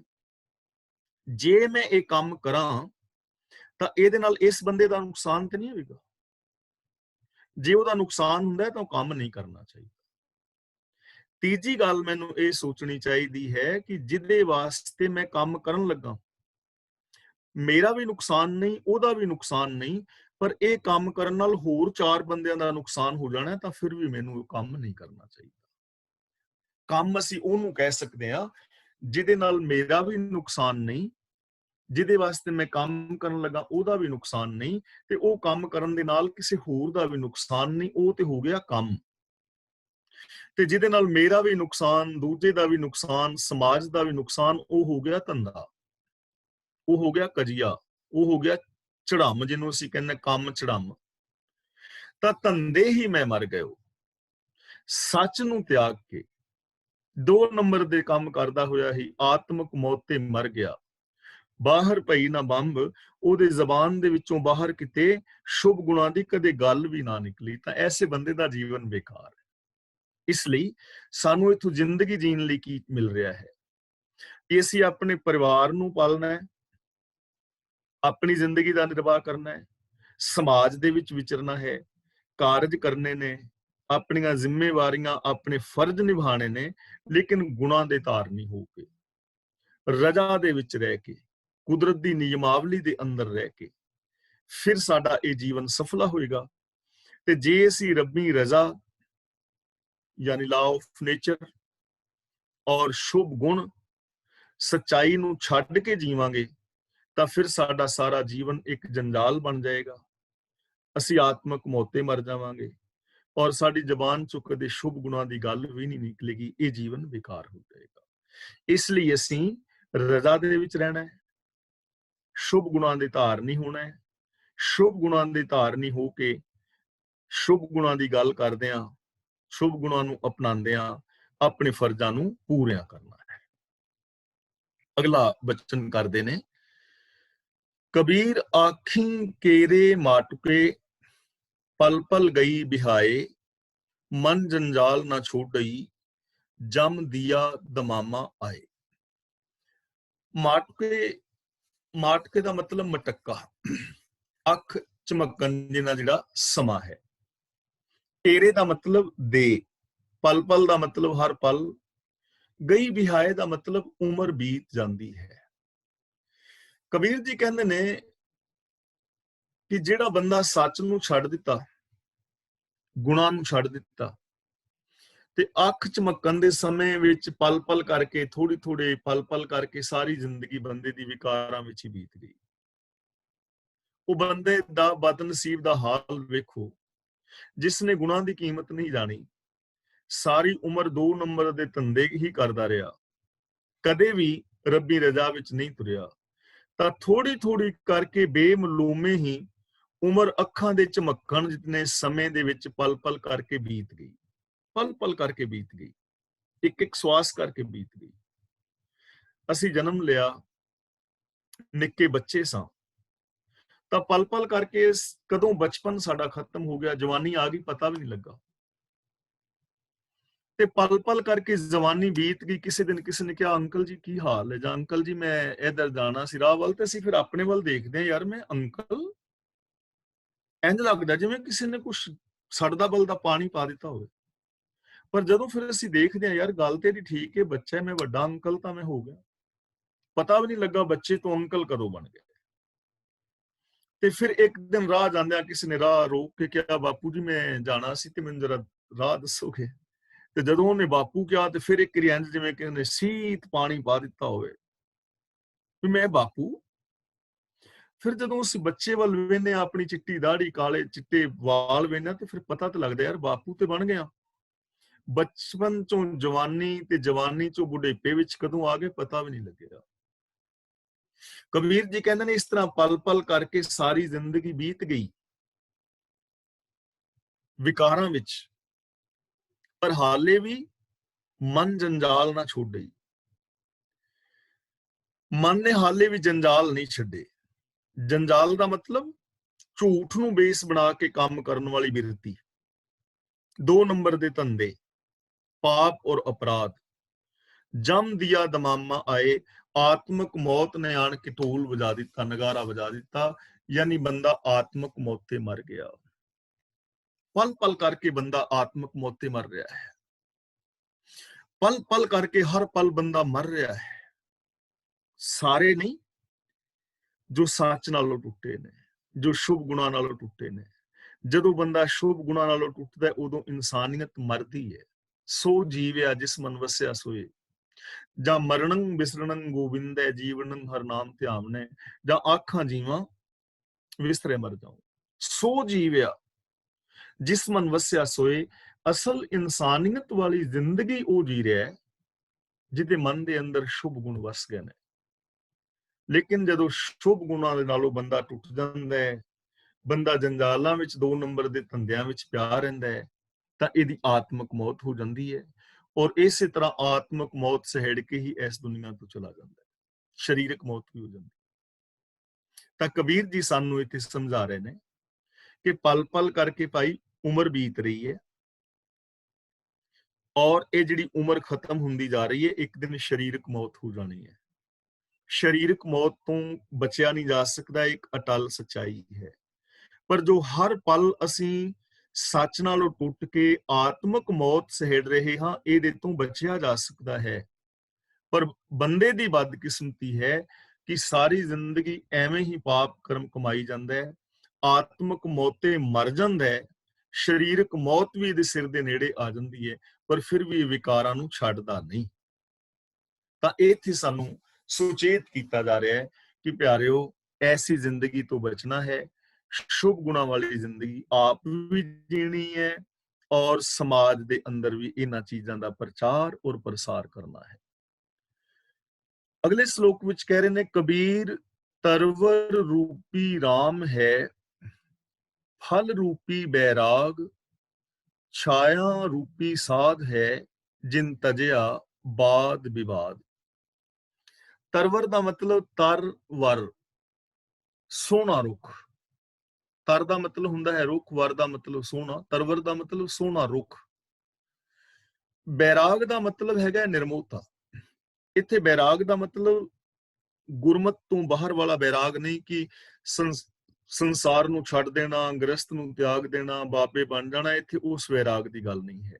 ਜੇ ਮੈਂ ਇਹ ਕੰਮ ਕਰਾਂ ਤਾਂ ਇਹਦੇ ਨਾਲ ਇਸ ਬੰਦੇ ਦਾ ਨੁਕਸਾਨ ਤੇ ਨਹੀਂ ਹੋਏਗਾ। ਜੇ ਉਹਦਾ ਨੁਕਸਾਨ ਹੁੰਦਾ ਤਾਂ ਉਹ ਕੰਮ ਨਹੀਂ ਕਰਨਾ ਚਾਹੀਦਾ। ਤੀਜੀ ਗੱਲ ਮੈਨੂੰ ਇਹ ਸੋਚਣੀ ਚਾਹੀਦੀ ਹੈ ਕਿ ਜਿਹਦੇ ਵਾਸਤੇ ਮੈਂ ਕੰਮ ਕਰਨ ਲੱਗਾ, ਮੇਰਾ ਵੀ ਨੁਕਸਾਨ ਨਹੀਂ, ਉਹਦਾ ਵੀ ਨੁਕਸਾਨ ਨਹੀਂ, ਪਰ ਇਹ ਕੰਮ ਕਰਨ ਨਾਲ ਹੋਰ 4 ਬੰਦਿਆਂ ਦਾ ਨੁਕਸਾਨ ਹੋ ਜਾਣਾ, ਤਾਂ ਫਿਰ ਵੀ ਮੈਨੂੰ ਉਹ ਕੰਮ ਨਹੀਂ ਕਰਨਾ ਚਾਹੀਦਾ। ਕੰਮ ਅਸੀਂ ਉਹਨੂੰ ਕਹਿ ਸਕਦੇ ਹਾਂ ਜਿਹਦੇ ਨਾਲ ਮੇਰਾ ਵੀ ਨੁਕਸਾਨ ਨਹੀਂ, ਜਿਹਦੇ ਵਾਸਤੇ ਮੈਂ ਕੰਮ ਕਰਨ ਲੱਗਾ ਉਹਦਾ ਵੀ ਨੁਕਸਾਨ ਨਹੀਂ, ਤੇ ਉਹ ਕੰਮ ਕਰਨ ਦੇ ਨਾਲ ਕਿਸੇ ਹੋਰ ਦਾ ਵੀ ਨੁਕਸਾਨ ਨਹੀਂ, ਉਹ ਤੇ ਹੋ ਗਿਆ ਕੰਮ। ਤੇ ਜਿਹਦੇ ਨਾਲ ਮੇਰਾ ਵੀ ਨੁਕਸਾਨ, ਦੂਜੇ ਦਾ ਵੀ ਨੁਕਸਾਨ, ਸਮਾਜ ਦਾ ਵੀ ਨੁਕਸਾਨ, ਉਹ ਹੋ ਗਿਆ ਧੰਦਾ, ਉਹ ਹੋ ਗਿਆ ਕਜੀਆ, ਉਹ ਹੋ ਗਿਆ ਚੜ੍ਹਮ ਜਿਹਨੂੰ ਅਸੀਂ ਕਹਿੰਦੇ ਕੰਮ ਚੜ੍ਹਮ, ਤਾਂ ਧੰਦੇ ਹੀ ਮੈਂ ਮਰ ਗਇਓ। ਸੱਚ ਨੂੰ ਤਿਆਗ ਕੇ 2 ਨੰਬਰ ਦੇ ਕੰਮ ਕਰਦਾ ਹੋਇਆ ਹੀ ਆਤਮਕ ਮੌਤ ਤੇ ਮਰ ਗਿਆ। ਬਾਹਰ ਪਈ ਨਾ ਬੰਬ, ਉਹਦੇ ਜ਼ਬਾਨ ਦੇ ਵਿੱਚੋਂ ਬਾਹਰ ਕਿਤੇ ਸ਼ੁਭ ਗੁਣਾਂ ਦੀ ਕਦੇ ਗੱਲ ਵੀ ਨਾ ਨਿਕਲੀ, ਤਾਂ ਐਸੇ ਬੰਦੇ ਦਾ ਜੀਵਨ ਬੇਕਾਰ ਹੈ। ਇਸ ਲਈ ਸਾਨੂੰ ਇਥੋਂ ਜ਼ਿੰਦਗੀ ਜੀਣ ਲਈ ਕੀ ਮਿਲ ਰਿਹਾ ਹੈ ਕਿ ਅਸੀਂ ਆਪਣੇ ਪਰਿਵਾਰ ਨੂੰ ਪਾਲਣਾ ਹੈ, ਆਪਣੀ ਜ਼ਿੰਦਗੀ ਦਾ ਨਿਰਵਾਹ ਕਰਨਾ ਹੈ, ਸਮਾਜ ਦੇ ਵਿੱਚ ਵਿਚਰਨਾ ਹੈ, ਕਾਰਜ ਕਰਨੇ ਨੇ, ਆਪਣੀਆਂ ਜ਼ਿੰਮੇਵਾਰੀਆਂ ਆਪਣੇ ਫਰਜ਼ ਨਿਭਾਣੇ ਨੇ, ਲੇਕਿਨ ਗੁਣਾਂ ਦੇ ਧਾਰਨੀ ਹੋ ਕੇ, ਰਜਾ ਦੇ ਵਿੱਚ ਰਹਿ ਕੇ, ਕੁਦਰਤ ਦੀ ਨਿਯਮਾਵਲੀ ਦੇ ਅੰਦਰ ਰਹਿ ਕੇ, ਫਿਰ ਸਾਡਾ ਇਹ ਜੀਵਨ ਸਫਲਾ ਹੋਏਗਾ। ਤੇ ਜੇ ਅਸੀਂ ਰੱਬੀ ਰਜ਼ਾ ਯਾਨੀ ਲਾ ਆਫ ਨੇਚਰ ਔਰ ਸ਼ੁਭ ਗੁਣ ਸੱਚਾਈ ਨੂੰ ਛੱਡ ਕੇ ਜੀਵਾਂਗੇ ਤਾਂ ਫਿਰ ਸਾਡਾ ਸਾਰਾ ਜੀਵਨ ਇੱਕ ਜੰਜਾਲ ਬਣ ਜਾਏਗਾ। ਅਸੀਂ ਆਤਮਕ ਮੌਤੇ ਮਰ ਜਾਵਾਂਗੇ ਔਰ ਸਾਡੀ ਜ਼ਬਾਨ ਚੋਂ ਕਦੇ ਸ਼ੁਭ ਗੁਣਾਂ ਦੀ ਗੱਲ ਵੀ ਨਹੀਂ ਨਿਕਲੇਗੀ। ਇਹ ਜੀਵਨ ਬੇਕਾਰ ਹੋ ਜਾਏਗਾ। ਇਸ ਲਈ ਅਸੀਂ ਰਜ਼ਾ ਦੇ ਵਿੱਚ ਰਹਿਣਾ ਹੈ, ਸ਼ੁਭ ਗੁਣਾਂ ਦੇ ਧਾਰਨੀ ਹੋਣਾ ਹੈ, ਸ਼ੁਭ ਗੁਣਾਂ ਦੇ ਧਾਰਨੀ ਹੋ ਕੇ ਸ਼ੁਭ ਗੁਣਾਂ ਦੀ ਗੱਲ ਕਰਦੇ ਹਾਂ, ਸ਼ੁਭ ਗੁਣਾਂ ਨੂੰ ਅਪਣਾਉਂਦੇ ਹਾਂ, ਆਪਣੇ ਫਰਜ਼ਾਂ ਨੂੰ ਪੂਰਿਆਂ ਕਰਨਾ ਹੈ। ਅਗਲਾ ਬਚਨ ਕਰਦੇ ਨੇ, ਕਬੀਰ ਆਖੀਂ ਕੇਰੇ ਮਾਟੁਕੇ, ਪਲ ਪਲ ਗਈ ਬਿਹਾਏ, ਮਨ ਜੰਜਾਲ ਨਾ ਛੋੜਈ, ਜਮ ਦਿਆ ਦਮਾਮਾ ਆਏ। ਮਾਟਕੇ, ਮਾਟਕੇ ਦਾ ਮਤਲਬ ਮਟੱਕਾ, ਅੱਖ ਝਮਕਣ ਜਿਹਾ ਜਿਹੜਾ ਸਮਾਂ ਹੈ। ਕੇਰੇ ਦਾ ਮਤਲਬ ਦੇ, ਪਲ ਪਲ ਦਾ ਮਤਲਬ ਹਰ ਪਲ, ਗਈ ਬਿਹਾਏ ਦਾ ਮਤਲਬ ਉਮਰ ਬੀਤ ਜਾਂਦੀ ਹੈ। ਕਬੀਰ ਜੀ ਕਹਿੰਦੇ ਨੇ ਕਿ ਜਿਹੜਾ ਬੰਦਾ ਸੱਚ ਨੂੰ ਛੱਡ ਦਿੱਤਾ, ਗੁਣਾਂ ਨੂੰ ਛੱਡ ਦਿੱਤਾ, ਤੇ ਅੱਖ ਝਮਕਣ ਦੇ ਸਮੇਂ ਵਿੱਚ ਪਲ ਪਲ ਕਰਕੇ, ਥੋੜੀ ਥੋੜੇ ਪਲ ਪਲ ਕਰਕੇ ਸਾਰੀ ਜ਼ਿੰਦਗੀ ਬੰਦੇ ਦੀ ਵਿਕਾਰਾਂ ਵਿੱਚ ਹੀ ਬੀਤ ਗਈ। ਉਹ ਬੰਦੇ ਦਾ ਬਦਨਸੀਬ ਦਾ ਹਾਲ ਵੇਖੋ, ਜਿਸ ਨੇ ਗੁਣਾਂ ਦੀ ਕੀਮਤ ਨਹੀਂ ਜਾਣੀ, ਸਾਰੀ ਉਮਰ 2 ਨੰਬਰ ਦੇ ਧੰਦੇ ਹੀ ਕਰਦਾ ਰਿਹਾ, ਕਦੇ ਵੀ ਰੱਬੀ ਰਜ਼ਾ ਵਿੱਚ ਨਹੀਂ ਤੁਰਿਆ, ਤਾਂ ਥੋੜੀ ਥੋੜੀ ਕਰਕੇ ਬੇਮਲੂਮੇ ਹੀ ਉਮਰ ਅੱਖਾਂ ਦੇ ਝਮਕਣ ਜਿਤਨੇ ਸਮੇਂ ਦੇ ਵਿੱਚ ਪਲ ਪਲ ਕਰਕੇ ਬੀਤ ਗਈ, ਪਲ ਪਲ ਕਰਕੇ ਬੀਤ ਗਈ, ਇੱਕ ਇੱਕ ਸਵਾਸ ਕਰਕੇ ਬੀਤ ਗਈ। ਅਸੀਂ ਜਨਮ ਲਿਆ, ਨਿੱਕੇ ਬੱਚੇ ਸਾਂ, ਤਾਂ ਪਲ ਪਲ ਕਰਕੇ ਕਦੋਂ ਬਚਪਨ ਸਾਡਾ ਖਤਮ ਹੋ ਗਿਆ, ਜਵਾਨੀ ਆ ਗਈ, ਪਤਾ ਵੀ ਨਹੀਂ ਲੱਗਾ। ਤੇ ਪਲ ਪਲ ਕਰਕੇ ਜਵਾਨੀ ਬੀਤ ਗਈ। ਕਿਸੇ ਦਿਨ ਕਿਸੇ ਨੇ ਕਿਹਾ, ਅੰਕਲ ਜੀ ਕੀ ਹਾਲ ਹੈ, ਜਾਂ ਅੰਕਲ ਜੀ ਮੈਂ ਇੱਧਰ ਜਾਣਾ ਸੀ ਰਾਹ ਵੱਲ, ਤੇ ਅਸੀਂ ਫਿਰ ਆਪਣੇ ਵੱਲ ਦੇਖਦੇ ਹਾਂ, ਯਾਰ ਮੈਂ ਅੰਕਲ, ਇੰਝ ਲੱਗਦਾ ਜਿਵੇਂ ਕਿਸੇ ਨੇ ਕੁਛ ਸੜਦਾ ਬਲਦਾ ਪਾਣੀ ਪਾ ਦਿੱਤਾ ਹੋਵੇ। ਪਰ ਜਦੋਂ ਫਿਰ ਅਸੀਂ ਦੇਖਦੇ ਹਾਂ, ਯਾਰ ਗੱਲ ਤੇਰੀ ਠੀਕ ਹੈ, ਬੱਚਾ ਮੈਂ ਵੱਡਾ ਅੰਕਲ ਤਾਂ ਮੈਂ ਹੋ ਗਿਆ, ਪਤਾ ਵੀ ਨਹੀਂ ਲੱਗਾ ਬੱਚੇ ਤੋਂ ਅੰਕਲ ਕਦੋਂ ਬਣ ਗਏ। ਤੇ ਫਿਰ ਇੱਕ ਦਿਨ ਰਾਹ ਜਾਂਦਿਆਂ ਕਿਸੇ ਨੇ ਰਾਹ ਰੋਕ ਕੇ ਕਿਹਾ, ਬਾਪੂ ਜੀ ਮੈਂ ਜਾਣਾ ਸੀ ਤੇ ਮੈਨੂੰ ਜਰਾ ਰਾਹ ਦੱਸੋਗੇ। ਤੇ ਜਦੋਂ ਉਹਨੇ ਬਾਪੂ ਕਿਹਾ ਤੇ ਫਿਰ ਇੱਕ ਇੰਝ ਜਿਵੇਂ ਕਿ ਉਹਨੇ ਸੀਤ ਪਾਣੀ ਪਾ ਦਿੱਤਾ ਹੋਵੇ ਵੀ ਮੈਂ ਬਾਪੂ। ਫਿਰ ਜਦੋਂ ਉਸ ਬੱਚੇ ਵੱਲ ਵੇਖਦੇ ਆ, ਆਪਣੀ ਚਿੱਟੀ ਦਾੜੀ, ਕਾਲੇ ਚਿੱਟੇ ਵਾਲ ਵੇਖਦੇ, ਤੇ ਫਿਰ ਪਤਾ ਤਾਂ ਲੱਗਦਾ ਯਾਰ ਬਾਪੂ ਤੇ ਬਣ ਗਿਆ। ਬਚਪਨ ਚੋਂ ਜਵਾਨੀ ਤੇ ਜਵਾਨੀ ਚੋਂ ਬੁਢੇਪੇ ਵਿੱਚ ਕਦੋਂ ਆ ਗਏ ਪਤਾ ਵੀ ਨਹੀਂ ਲੱਗਿਆ। ਕਬੀਰ ਜੀ ਕਹਿੰਦੇ ਨੇ, ਇਸ ਤਰ੍ਹਾਂ ਪਲ ਪਲ ਕਰਕੇ ਸਾਰੀ ਜ਼ਿੰਦਗੀ ਬੀਤ ਗਈ ਵਿਕਾਰਾਂ ਵਿੱਚ, ਪਰ ਹਾਲੇ ਵੀ ਮਨ ਜੰਜਾਲ ਨਾ ਛੋੜਈ। ਮਨ ਨੇ ਹਾਲੇ ਵੀ ਜੰਜਾਲ ਨਹੀਂ ਛੱਡੇ। ਜੰਜਾਲ ਦਾ ਮਤਲਬ ਝੂਠ ਨੂੰ ਬੇਸ ਬਣਾ ਕੇ ਕੰਮ ਕਰਨ ਵਾਲੀ ਬਿਰਤੀ, 2 ਨੰਬਰ ਦੇ ਧੰਦੇ, ਪਾਪ ਔਰ ਅਪਰਾਧ। ਜਮ ਦਿਆ ਦਮਾਮਾ ਆਏ, ਆਤਮਕ ਮੌਤ ਨੇ ਆਣ ਕੇ ਢੋਲ ਵਜਾ ਦਿੱਤਾ, ਨਗਾਰਾ ਵਜਾ ਦਿੱਤਾ, ਯਾਨੀ ਬੰਦਾ ਆਤਮਕ ਮੌਤੇ ਮਰ ਗਿਆ। ਪਲ ਪਲ ਕਰਕੇ ਬੰਦਾ ਆਤਮਕ ਮੌਤੇ ਮਰ ਰਿਹਾ ਹੈ। ਪਲ ਪਲ ਕਰਕੇ ਹਰ ਪਲ ਬੰਦਾ ਮਰ ਰਿਹਾ ਹੈ। ਸਾਰੇ ਨਹੀਂ, ਜੋ ਸੱਚ ਨਾਲੋਂ ਟੁੱਟੇ ਨੇ, ਜੋ ਸ਼ੁਭ ਗੁਣਾਂ ਨਾਲੋਂ ਟੁੱਟੇ ਨੇ। ਜਦੋਂ ਬੰਦਾ ਸ਼ੁਭ ਗੁਣਾਂ ਨਾਲੋਂ ਟੁੱਟਦਾ ਉਦੋਂ ਇਨਸਾਨੀਅਤ ਮਰਦੀ ਹੈ। ਸੋ ਜੀਵਿਆ ਜਿਸ ਮਨ ਵਸਿਆ ਸੋਏ, ਜਾਂ ਮਰਣੰ ਵਿਸਰਣੰ ਗੋਬਿੰਦੈ, ਜੀਵਨੰ ਹਰ ਨਾਮ ਧਿਆਵਨੇ, ਜਾਂ ਆਖਾਂ ਜੀਵਾਂ ਵਿਸਰੇ ਮਰ ਜਾਉ। ਸੋ ਜੀਵਿਆ ਜਿਸ ਮਨ ਵਸਿਆ ਸੋਏ, ਅਸਲ ਇਨਸਾਨੀਅਤ ਵਾਲੀ ਜ਼ਿੰਦਗੀ ਉਹ ਜੀ ਰਿਹਾ ਹੈ ਜਿਹਦੇ ਮਨ ਦੇ ਅੰਦਰ ਸ਼ੁਭ ਗੁਣ ਵਸ ਗਏ ਨੇ। ਲੇਕਿਨ ਜਦੋਂ ਸ਼ੁਭ ਗੁਣਾਂ ਦੇ ਨਾਲੋਂ ਬੰਦਾ ਟੁੱਟ ਜਾਂਦਾ ਹੈ, ਬੰਦਾ ਜੰਜਾਲਾਂ ਵਿੱਚ 2 ਨੰਬਰ ਦੇ ਧੰਦਿਆਂ ਵਿੱਚ ਪਿਆ ਰਹਿੰਦਾ ਹੈ, ਤਾਂ ਇਹਦੀ ਆਤਮਿਕ ਮੌਤ ਹੋ ਜਾਂਦੀ ਹੈ। ਔਰ ਇਸੇ ਤਰ੍ਹਾਂ ਆਤਮਿਕ ਮੌਤ ਸਹਿੜ ਕੇ ਹੀ ਇਸ ਦੁਨੀਆ ਤੋਂ ਚਲਾ ਜਾਂਦਾ ਹੈ, ਸਰੀਰਕ ਮੌਤ ਵੀ ਹੋ ਜਾਂਦੀ। ਤਾਂ ਕਬੀਰ ਜੀ ਸਾਨੂੰ ਇੱਥੇ ਸਮਝਾ ਰਹੇ ਨੇ ਕਿ ਪਲ ਪਲ ਕਰਕੇ ਭਾਈ ਉਮਰ ਬੀਤ ਰਹੀ ਹੈ, ਔਰ ਇਹ ਜਿਹੜੀ ਉਮਰ ਖਤਮ ਹੁੰਦੀ ਜਾ ਰਹੀ ਹੈ, ਇੱਕ ਦਿਨ ਸਰੀਰਕ ਮੌਤ ਹੋ ਜਾਣੀ ਹੈ। ਸਰੀਰਕ ਮੌਤ ਤੋਂ ਬਚਿਆ ਨਹੀਂ ਜਾ ਸਕਦਾ, ਇੱਕ ਅਟਲ ਸੱਚਾਈ ਹੈ। ਪਰ ਜੋ ਹਰ ਪਲ ਅਸੀਂ ਸੱਚ ਨਾਲੋਂ ਟੁੱਟ ਕੇ ਆਤਮਿਕ ਮੌਤ ਸਹਿੜ ਰਹੇ ਹਾਂ, ਇਹਦੇ ਤੋਂ ਬਚਿਆ ਜਾ ਸਕਦਾ ਹੈ। ਪਰ ਬੰਦੇ ਦੀ ਬਦਕਿਸਮਤੀ ਹੈ ਕਿ ਸਾਰੀ ਜ਼ਿੰਦਗੀ ਐਵੇਂ ਹੀ ਪਾਪ ਕਰਮ ਕਮਾਈ ਜਾਂਦਾ ਹੈ, ਆਤਮਿਕ ਮੌਤੇ ਮਰ ਜਾਂਦਾ ਹੈ, ਸਰੀਰਕ ਮੌਤ ਵੀ ਇਹਦੇ ਸਿਰ ਦੇ ਨੇੜੇ ਆ ਜਾਂਦੀ ਹੈ, ਪਰ ਫਿਰ ਵੀ ਇਹ ਵਿਕਾਰਾਂ ਨੂੰ ਛੱਡਦਾ ਨਹੀਂ। ਤਾਂ ਇੱਥੇ ਸਾਨੂੰ ਸੁਚੇਤ ਕੀਤਾ ਜਾ ਰਿਹਾ ਹੈ ਕਿ ਪਿਆਰਿਓ, ਐਸੀ ਜ਼ਿੰਦਗੀ ਤੋਂ ਬਚਣਾ ਹੈ, ਸ਼ੁਭ ਗੁਣਾਂ ਵਾਲੀ ਜ਼ਿੰਦਗੀ ਆਪ ਵੀ ਜੀਣੀ ਹੈ, ਔਰ ਸਮਾਜ ਦੇ ਅੰਦਰ ਵੀ ਇਹਨਾਂ ਚੀਜ਼ਾਂ ਦਾ ਪ੍ਰਚਾਰ ਔਰ ਪ੍ਰਸਾਰ ਕਰਨਾ ਹੈ। ਅਗਲੇ ਸ਼ਲੋਕ ਵਿੱਚ ਕਹਿ ਰਹੇ ਨੇ, ਕਬੀਰ ਤਰਵਰ ਰੂਪੀ ਰਾਮ ਹੈ, ਫਲ ਰੂਪੀ ਬੈਰਾਗ, ਛਾਇਆ ਰੂਪੀ ਸਾਧ ਹੈ, ਜਿਨ ਤਜਿਆ ਬਾਦ ਵਿਵਾਦ। ਤਰਵਰ ਦਾ ਮਤਲਬ ਤਰਵਰ, ਸੋਹਣਾ ਰੁੱਖ। ਤਰ ਦਾ ਮਤਲਬ ਹੁੰਦਾ ਹੈ ਰੁੱਖ, ਵਰ ਦਾ ਮਤਲਬ ਸੋਹਣਾ, ਤਰਵਰ ਦਾ ਮਤਲਬ ਸੋਹਣਾ ਰੁੱਖ। ਬੈਰਾਗ ਦਾ ਮਤਲਬ ਹੈਗਾ ਨਿਰਮੋਹਤਾ। ਇੱਥੇ ਬੈਰਾਗ ਦਾ ਮਤਲਬ ਗੁਰਮਤ ਤੋਂ ਬਾਹਰ ਵਾਲਾ ਬੈਰਾਗ ਨਹੀਂ ਕਿ ਸੰਸਾਰ ਨੂੰ ਛੱਡ ਦੇਣਾ, ਗ੍ਰਸਤ ਨੂੰ ਤਿਆਗ ਦੇਣਾ, ਬਾਬੇ ਬਣ ਜਾਣਾ। ਇੱਥੇ ਉਸ ਵੈਰਾਗ ਦੀ ਗੱਲ ਨਹੀਂ ਹੈ।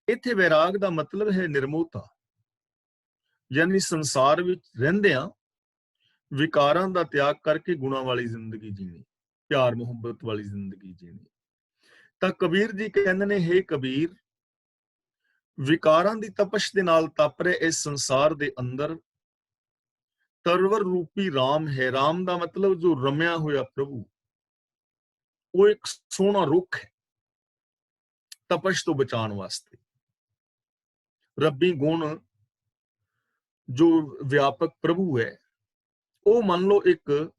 ਇੱਥੇ ਵੈਰਾਗ ਦਾ ਮਤਲਬ ਹੈ ਨਿਰਮੋਹਤਾ, ਯਾਨੀ ਸੰਸਾਰ ਵਿੱਚ ਰਹਿੰਦਿਆਂ ਵਿਕਾਰਾਂ ਦਾ ਤਿਆਗ ਕਰਕੇ ਗੁਣਾਂ ਵਾਲੀ ਜ਼ਿੰਦਗੀ ਜੀਣੀ, ਪਿਆਰ ਮੁਹੱਬਤ ਵਾਲੀ ਜ਼ਿੰਦਗੀ ਜੀਣੀ। ਤਾਂ ਕਬੀਰ ਜੀ ਕਹਿੰਦੇ ਨੇ, ਹੇ ਕਬੀਰ, ਵਿਕਾਰਾਂ ਦੀ ਤਪਸ਼ ਦੇ ਨਾਲ ਤਪ ਰਹੇ ਇਸ ਸੰਸਾਰ ਦੇ ਅੰਦਰ ਤਰਵਰ ਰੂਪੀ ਰਾਮ ਹੈ। ਰਾਮ ਦਾ ਮਤਲਬ ਜੋ ਰਮਿਆ ਹੋਇਆ ਪ੍ਰਭੂ, ਉਹ ਇੱਕ ਸੋਹਣਾ ਰੁੱਖ ਹੈ ਤਪਸ਼ ਤੋਂ ਬਚਾਉਣ ਵਾਸਤੇ। ਰੱਬੀ ਗੁਣ ਜੋ ਵਿਆਪਕ ਪ੍ਰਭੂ ਹੈ, ਉਹ ਮੰਨ ਲਓ ਇੱਕ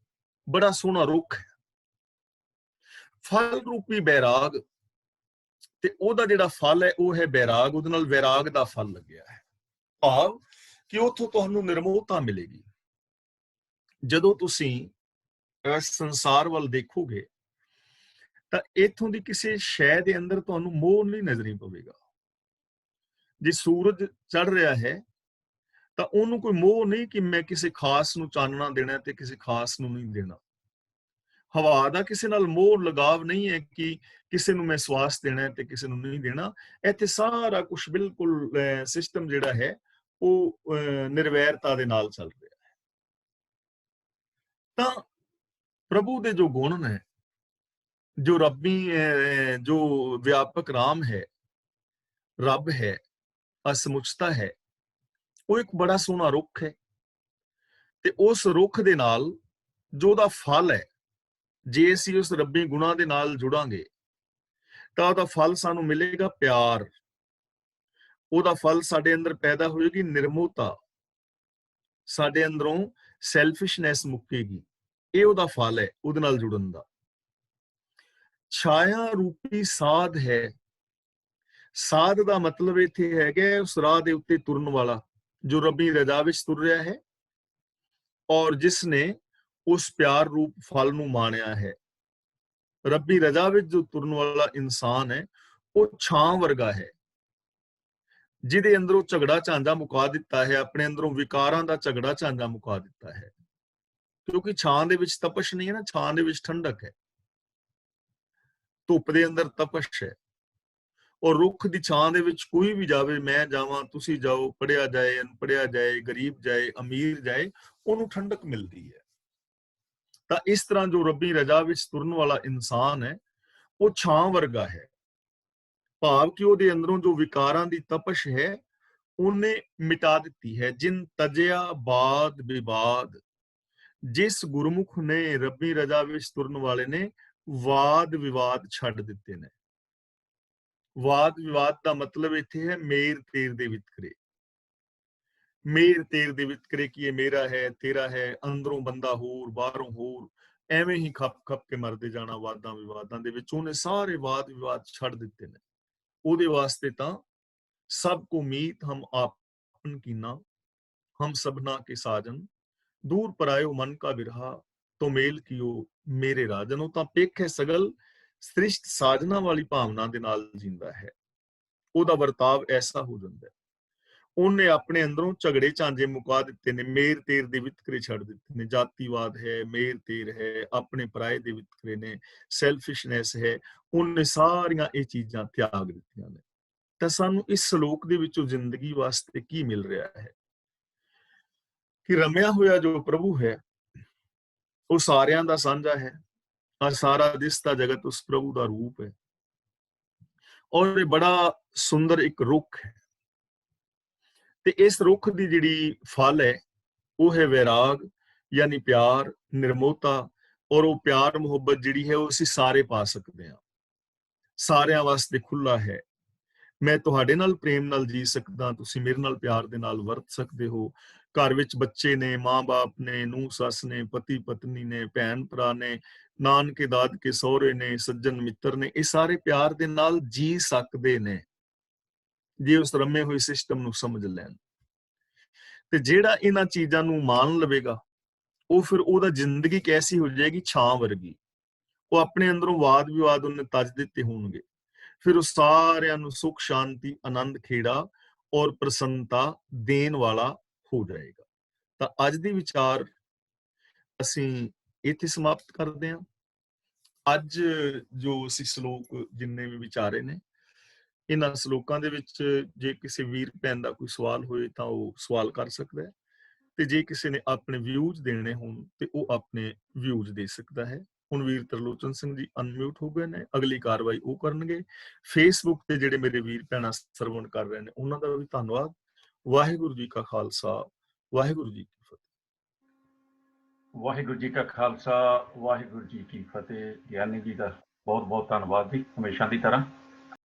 ਬੜਾ ਸੋਹਣਾ ਰੁੱਖ ਹੈ। ਫਲ ਰੂਪੀ ਬੈਰਾਗ, ਤੇ ਉਹਦਾ ਜਿਹੜਾ ਫਲ ਹੈ ਉਹ ਹੈ ਬੈਰਾਗ, ਉਹਦੇ ਨਾਲ ਵੈਰਾਗ ਦਾ ਫਲ ਲੱਗਿਆ ਹੈ। ਭਾਵ ਕਿ ਉੱਥੋਂ ਤੁਹਾਨੂੰ ਨਿਰਮੋਹਤਾ ਮਿਲੇਗੀ। ਜਦੋਂ ਤੁਸੀਂ ਇਸ ਸੰਸਾਰ ਵੱਲ ਦੇਖੋਗੇ ਤਾਂ ਇੱਥੋਂ ਦੀ ਕਿਸੇ ਸ਼ੈ ਦੇ ਅੰਦਰ ਤੁਹਾਨੂੰ ਮੋਹ ਨਹੀਂ ਨਜ਼ਰੀ ਪਵੇਗਾ। ਜੇ ਸੂਰਜ ਚੜ ਰਿਹਾ ਹੈ ਤਾਂ ਉਹਨੂੰ ਕੋਈ ਮੋਹ ਨਹੀਂ ਕਿ ਮੈਂ ਕਿਸੇ ਖਾਸ ਨੂੰ ਚਾਨਣਾ ਦੇਣਾ ਤੇ ਕਿਸੇ ਖਾਸ ਨੂੰ ਨਹੀਂ ਦੇਣਾ। ਹਵਾ ਦਾ ਕਿਸੇ ਨਾਲ ਮੋਹ ਲਗਾਵ ਨਹੀਂ ਹੈ ਕਿ ਕਿਸੇ ਨੂੰ ਮੈਂ ਸਵਾਸ ਦੇਣਾ ਤੇ ਕਿਸੇ ਨੂੰ ਨਹੀਂ ਦੇਣਾ। ਇੱਥੇ ਸਾਰਾ ਕੁਝ ਬਿਲਕੁਲ ਸਿਸਟਮ ਜਿਹੜਾ ਹੈ ਉਹ ਨਿਰਵੈਰਤਾ ਦੇ ਨਾਲ ਚੱਲ ਰਿਹਾ ਹੈ। ਤਾਂ ਪ੍ਰਭੂ ਦੇ ਜੋ ਗੁਣ ਨੇ, ਜੋ ਰੱਬੀ ਜੋ ਵਿਆਪਕ ਰਾਮ ਹੈ, ਰੱਬ ਹੈ, ਅਸਮੁਚਤਾ ਹੈ, ਉਹ ਇੱਕ ਬੜਾ ਸੋਹਣਾ ਰੁੱਖ ਹੈ। ਤੇ ਉਸ ਰੁੱਖ ਦੇ ਨਾਲ ਜੋ ਉਹਦਾ ਫਲ ਹੈ, ਜੇ ਅਸੀਂ ਉਸ ਰੱਬੀ ਗੁਣਾਂ ਦੇ ਨਾਲ ਜੁੜਾਂਗੇ ਤਾਂ ਉਹਦਾ ਫਲ ਸਾਨੂੰ ਮਿਲੇਗਾ ਪਿਆਰ। ਉਹਦਾ ਫਲ ਸਾਡੇ ਅੰਦਰ ਪੈਦਾ ਹੋਏਗੀ ਨਿਰਮੋਹਤਾ, ਸਾਡੇ ਅੰਦਰੋਂ ਸੈਲਫਿਸ਼ਨੈਸ ਮੁੱਕੇਗੀ। ਇਹ ਉਹਦਾ ਫਲ ਹੈ ਉਹਦੇ ਨਾਲ ਜੁੜਨ ਦਾ। ਛਾਇਆ ਰੂਪੀ ਸਾਧ ਹੈ। ਸਾਧ ਦਾ ਮਤਲਬ ਇੱਥੇ ਹੈਗਾ ਉਸ ਰਾਹ ਦੇ ਉੱਤੇ ਤੁਰਨ ਵਾਲਾ, ਜੋ ਰੱਬੀ ਰਜ਼ਾ ਵਿੱਚ ਤੁਰ ਰਿਹਾ ਹੈ ਔਰ ਜਿਸ ਨੇ ਉਸ ਪਿਆਰ ਰੂਪ ਫਲ ਨੂੰ ਮਾਣਿਆ ਹੈ। ਰੱਬੀ ਰਜ਼ਾ ਵਿੱਚ ਜੋ ਤੁਰਨ ਵਾਲਾ ਇਨਸਾਨ ਹੈ ਉਹ ਛਾਂ ਵਰਗਾ ਹੈ, ਜਿਹਦੇ ਅੰਦਰੋਂ ਝਗੜਾ ਝਾਂਜਾ ਮੁਕਾ ਦਿੱਤਾ ਹੈ, ਆਪਣੇ ਅੰਦਰੋਂ ਵਿਕਾਰਾਂ ਦਾ ਝਗੜਾ ਝਾਂਜਾ ਮੁਕਾ ਦਿੱਤਾ ਹੈ। ਕਿਉਂਕਿ ਛਾਂ ਦੇ ਵਿੱਚ ਤਪਸ਼ ਨਹੀਂ ਹੈ ਨਾ, ਛਾਂ ਦੇ ਵਿੱਚ ਠੰਡਕ ਹੈ। ਧੁੱਪ ਦੇ ਅੰਦਰ ਤਪਸ਼ ਹੈ, ਔਰ ਰੁੱਖ ਦੀ ਛਾਂ ਦੇ ਵਿੱਚ ਕੋਈ ਵੀ ਜਾਵੇ, ਮੈਂ ਜਾਵਾਂ, ਤੁਸੀਂ ਜਾਓ, ਪੜਿਆ ਜਾਏ, ਅਨਪੜਿਆ ਜਾਏ, ਗਰੀਬ ਜਾਏ, ਅਮੀਰ ਜਾਏ, ਉਹਨੂੰ ਠੰਡਕ ਮਿਲਦੀ ਹੈ। ਤਾਂ ਇਸ ਤਰ੍ਹਾਂ ਜੋ ਰੱਬੀ ਰਜ਼ਾ ਵਿੱਚ ਤੁਰਨ ਵਾਲਾ ਇਨਸਾਨ ਹੈ ਉਹ ਛਾਂ ਵਰਗਾ ਹੈ। ਭਾਵ ਕਿ ਉਹਦੇ ਅੰਦਰੋਂ ਜੋ ਵਿਕਾਰਾਂ ਦੀ ਤਪਸ਼ ਹੈ ਉਹਨੇ ਮਿਟਾ ਦਿੱਤੀ ਹੈ। ਜਿਨ ਤਜਿਆ ਬਾਦ ਵਿਵਾਦ, ਜਿਸ ਗੁਰਮੁਖ ਨੇ, ਰੱਬੀ ਰਜ਼ਾ ਵਿੱਚ ਤੁਰਨ ਵਾਲੇ ਨੇ ਵਾਦ ਵਿਵਾਦ ਛੱਡ ਦਿੱਤੇ ਨੇ। ਵਾਦ ਵਿਵਾਦ ਦਾ ਮਤਲਬ ਇੱਥੇ ਹੈ ਮੇਰ ਤੇਰ ਦੇ ਵਿਤਕਰੇ। ਮੇਰ ਤੇਰ ਦੇ ਵਿਤਕਰੇ ਕੀਏ, ਮੇਰਾ ਹੈ ਤੇਰਾ ਹੈ, ਅੰਦਰੋਂ ਬੰਦਾ ਹੋਰ ਬਾਹਰੋਂ ਹੋਰ, ਐਵੇਂ ਹੀ ਖੱਪ ਖੱਪ ਕੇ ਮਰਦੇ ਜਾਣਾ ਵਾਦਾਂ ਵਿਵਾਦਾਂ ਦੇ ਵਿੱਚ। ਉਹਨੇ ਸਾਰੇ ਵਾਦ ਵਿਵਾਦ ਛੱਡ ਦਿੱਤੇ ਨੇ। ਉਹਦੇ ਵਾਸਤੇ ਤਾਂ ਸਭ ਕੋ ਮੀਤ ਹਮ ਆਪਨ ਕੀਨਾ, ਹਮ ਸਭਨਾ ਕੇ ਸਾਜਨ, ਦੂਰ ਪਰਾਇਓ ਮਨ ਕਾ ਬਿਰਹਾ, ਤੋ ਮੇਲ ਕੀਓ ਮੇਰੇ ਰਾਜਨ। ਉਹ ਤਾਂ ਪੇਖੇ ਸਗਲ ਸ੍ਰਿਸ਼ਟ ਸਾਜਨਾ ਵਾਲੀ ਭਾਵਨਾ ਦੇ ਨਾਲ ਜਿੰਦਾ ਹੈ। ਉਹਦਾ ਵਰਤਾਵ ਐਸਾ ਹੋ ਜਾਂਦਾ ਹੈ। ਉਹਨੇ ਆਪਣੇ ਅੰਦਰੋਂ ਝਗੜੇ ਝਾਂਜੇ ਮੁਕਾ ਦਿੱਤੇ ਨੇ, ਮੇਰ ਤੇਰ ਦੇ ਵਿਤਕਰੇ ਛੱਡ ਦਿੱਤੇ ਨੇ। ਜਾਤੀਵਾਦ ਹੈ, ਮੇਰ ਤੇਰ ਹੈ, ਆਪਣੇ ਪਰਾਏ ਦੇ ਵਿਤਕਰੇ ਨੇ, ਸੈਲਫਿਸ਼ਨੈਸ ਹੈ, ਉਹਨੇ ਸਾਰੀਆਂ ਇਹ ਚੀਜ਼ਾਂ ਤਿਆਗ ਦਿੱਤੀਆਂ ਨੇ। ਤਾਂ ਸਾਨੂੰ ਇਸ ਸ਼ਲੋਕ ਦੇ ਵਿੱਚੋਂ ਜ਼ਿੰਦਗੀ ਵਾਸਤੇ ਕੀ ਮਿਲ ਰਿਹਾ ਹੈ ਕਿ ਰਮਿਆ ਹੋਇਆ ਜੋ ਪ੍ਰਭੂ ਹੈ ਉਹ ਸਾਰਿਆਂ ਦਾ ਸਾਂਝਾ ਹੈ। ਆ ਸਾਰਾ ਦਿਸਦਾ ਜਗਤ ਉਸ ਪ੍ਰਭੂ ਦਾ ਰੂਪ ਹੈ। ਔਰ ਇਹ ਬੜਾ ਸੁੰਦਰ ਇੱਕ ਰੁੱਖ ਹੈ, ਤੇ ਇਸ ਰੁੱਖ ਦੀ ਜਿਹੜੀ ਫਲ ਹੈ ਉਹ ਹੈ ਵੈਰਾਗ, ਯਾਨੀ ਪਿਆਰ, ਨਿਰਮੋਤਾ। ਔਰ ਉਹ ਪਿਆਰ ਮੁਹੱਬਤ ਜਿਹੜੀ ਹੈ ਉਹ ਅਸੀਂ ਸਾਰੇ ਪਾ ਸਕਦੇ ਹਾਂ, ਸਾਰਿਆਂ ਵਾਸਤੇ ਖੁੱਲਾ ਹੈ। ਮੈਂ ਤੁਹਾਡੇ ਨਾਲ ਪ੍ਰੇਮ ਨਾਲ ਜੀ ਸਕਦਾ, ਤੁਸੀਂ ਮੇਰੇ ਨਾਲ ਪਿਆਰ ਦੇ ਨਾਲ ਵਰਤ ਸਕਦੇ ਹੋ। ਘਰ ਵਿੱਚ ਬੱਚੇ ਨੇ, ਮਾਂ-ਬਾਪ ਨੇ, ਨੂੰਹ ਸੱਸ ਨੇ, ਪਤੀ ਪਤਨੀ ਨੇ, ਭੈਣ ਭਰਾ ਨੇ, ਨਾਨਕੇ ਦਾਦਕੇ ਸਹੁਰੇ ਨੇ, ਸੱਜਣ ਮਿੱਤਰ ਨੇ, ਇਹ ਸਾਰੇ ਪਿਆਰ ਦੇ ਨਾਲ ਜੀ ਸਕਦੇ ਨੇ ਜੇ ਉਸ ਰਮੇ ਹੋਏ ਸਿਸਟਮ ਨੂੰ ਸਮਝ ਲੈਣ। ਤੇ ਜਿਹੜਾ ਇਹਨਾਂ ਚੀਜ਼ਾਂ ਨੂੰ ਮੰਨ ਲਵੇਗਾ ਉਹ ਫਿਰ ਉਹਦਾ ਜ਼ਿੰਦਗੀ ਕੈਸੀ ਹੋ ਜਾਏਗੀ, ਛਾਂ ਵਰਗੀ। ਉਹ ਆਪਣੇ ਅੰਦਰੋਂ ਵਾਦ ਵਿਵਾਦ ਉਹਨੇ ਤਜ ਦਿੱਤੇ ਹੋਣਗੇ, ਫਿਰ ਉਹ ਸਾਰਿਆਂ ਨੂੰ ਸੁੱਖ ਸ਼ਾਂਤੀ ਆਨੰਦ ਖੇੜਾ ਔਰ ਪ੍ਰਸੰਨਤਾ ਦੇਣ ਵਾਲਾ ਹੋ ਜਾਏਗਾ। ਤਾਂ ਅੱਜ ਦੀ ਵਿਚਾਰ ਅਸੀਂ ਇੱਥੇ ਸਮਾਪਤ ਕਰਦੇ ਹਾਂ। ਅੱਜ ਜੋ ਅਸੀਂ ਸ਼ਲੋਕ ਜਿੰਨੇ ਵੀ ਵਿਚਾਰੇ ਨੇ, ਇਹਨਾਂ ਸ਼ਲੋਕਾਂ ਦੇ ਵਿੱਚ ਜੇ ਕਿਸੇ ਵੀਰ ਭੈਣ ਦਾ ਕੋਈ ਸਵਾਲ ਹੋਏ ਤਾਂ ਉਹ ਸਵਾਲ ਕਰ ਸਕਦਾ ਹੈ, ਤੇ ਜੇ ਕਿਸੇ ਨੇ ਆਪਣੇ ਵਿਊਜ਼ ਦੇਣੇ ਹੋਣ ਤੇ ਉਹ ਆਪਣੇ ਵਿਊਜ਼ ਦੇ ਸਕਦਾ ਹੈ। ਹੁਣ ਵੀਰ ਤਰਲੋਚਨ ਸਿੰਘ ਜੀ ਅਨਮਿਊਟ ਹੋ ਗਏ ਨੇ, ਅਗਲੀ ਕਾਰਵਾਈ ਉਹ ਕਰਨਗੇ। ਫੇਸਬੁੱਕ ਤੇ ਜਿਹੜੇ ਮੇਰੇ ਵੀਰ ਭੈਣਾਂ ਸਰਵਣ ਕਰ ਰਹੇ ਨੇ ਉਹਨਾਂ ਦਾ ਵੀ ਧੰਨਵਾਦ। ਵਾਹਿਗੁਰੂ ਜੀ ਕਾ ਖਾਲਸਾ, ਵਾਹਿਗੁਰੂ ਜੀ ਕੀ ਫਤਿਹ। ਵਾਹਿਗੁਰੂ ਜੀ ਕਾ ਖਾਲਸਾ, ਵਾਹਿਗੁਰੂ ਜੀ ਕੀ ਫਤਿਹ। ਗਿਆਨੀ ਜੀ ਦਾ ਬਹੁਤ ਬਹੁਤ ਧੰਨਵਾਦ ਜੀ, ਹਮੇਸ਼ਾ ਦੀ ਤਰ੍ਹਾਂ।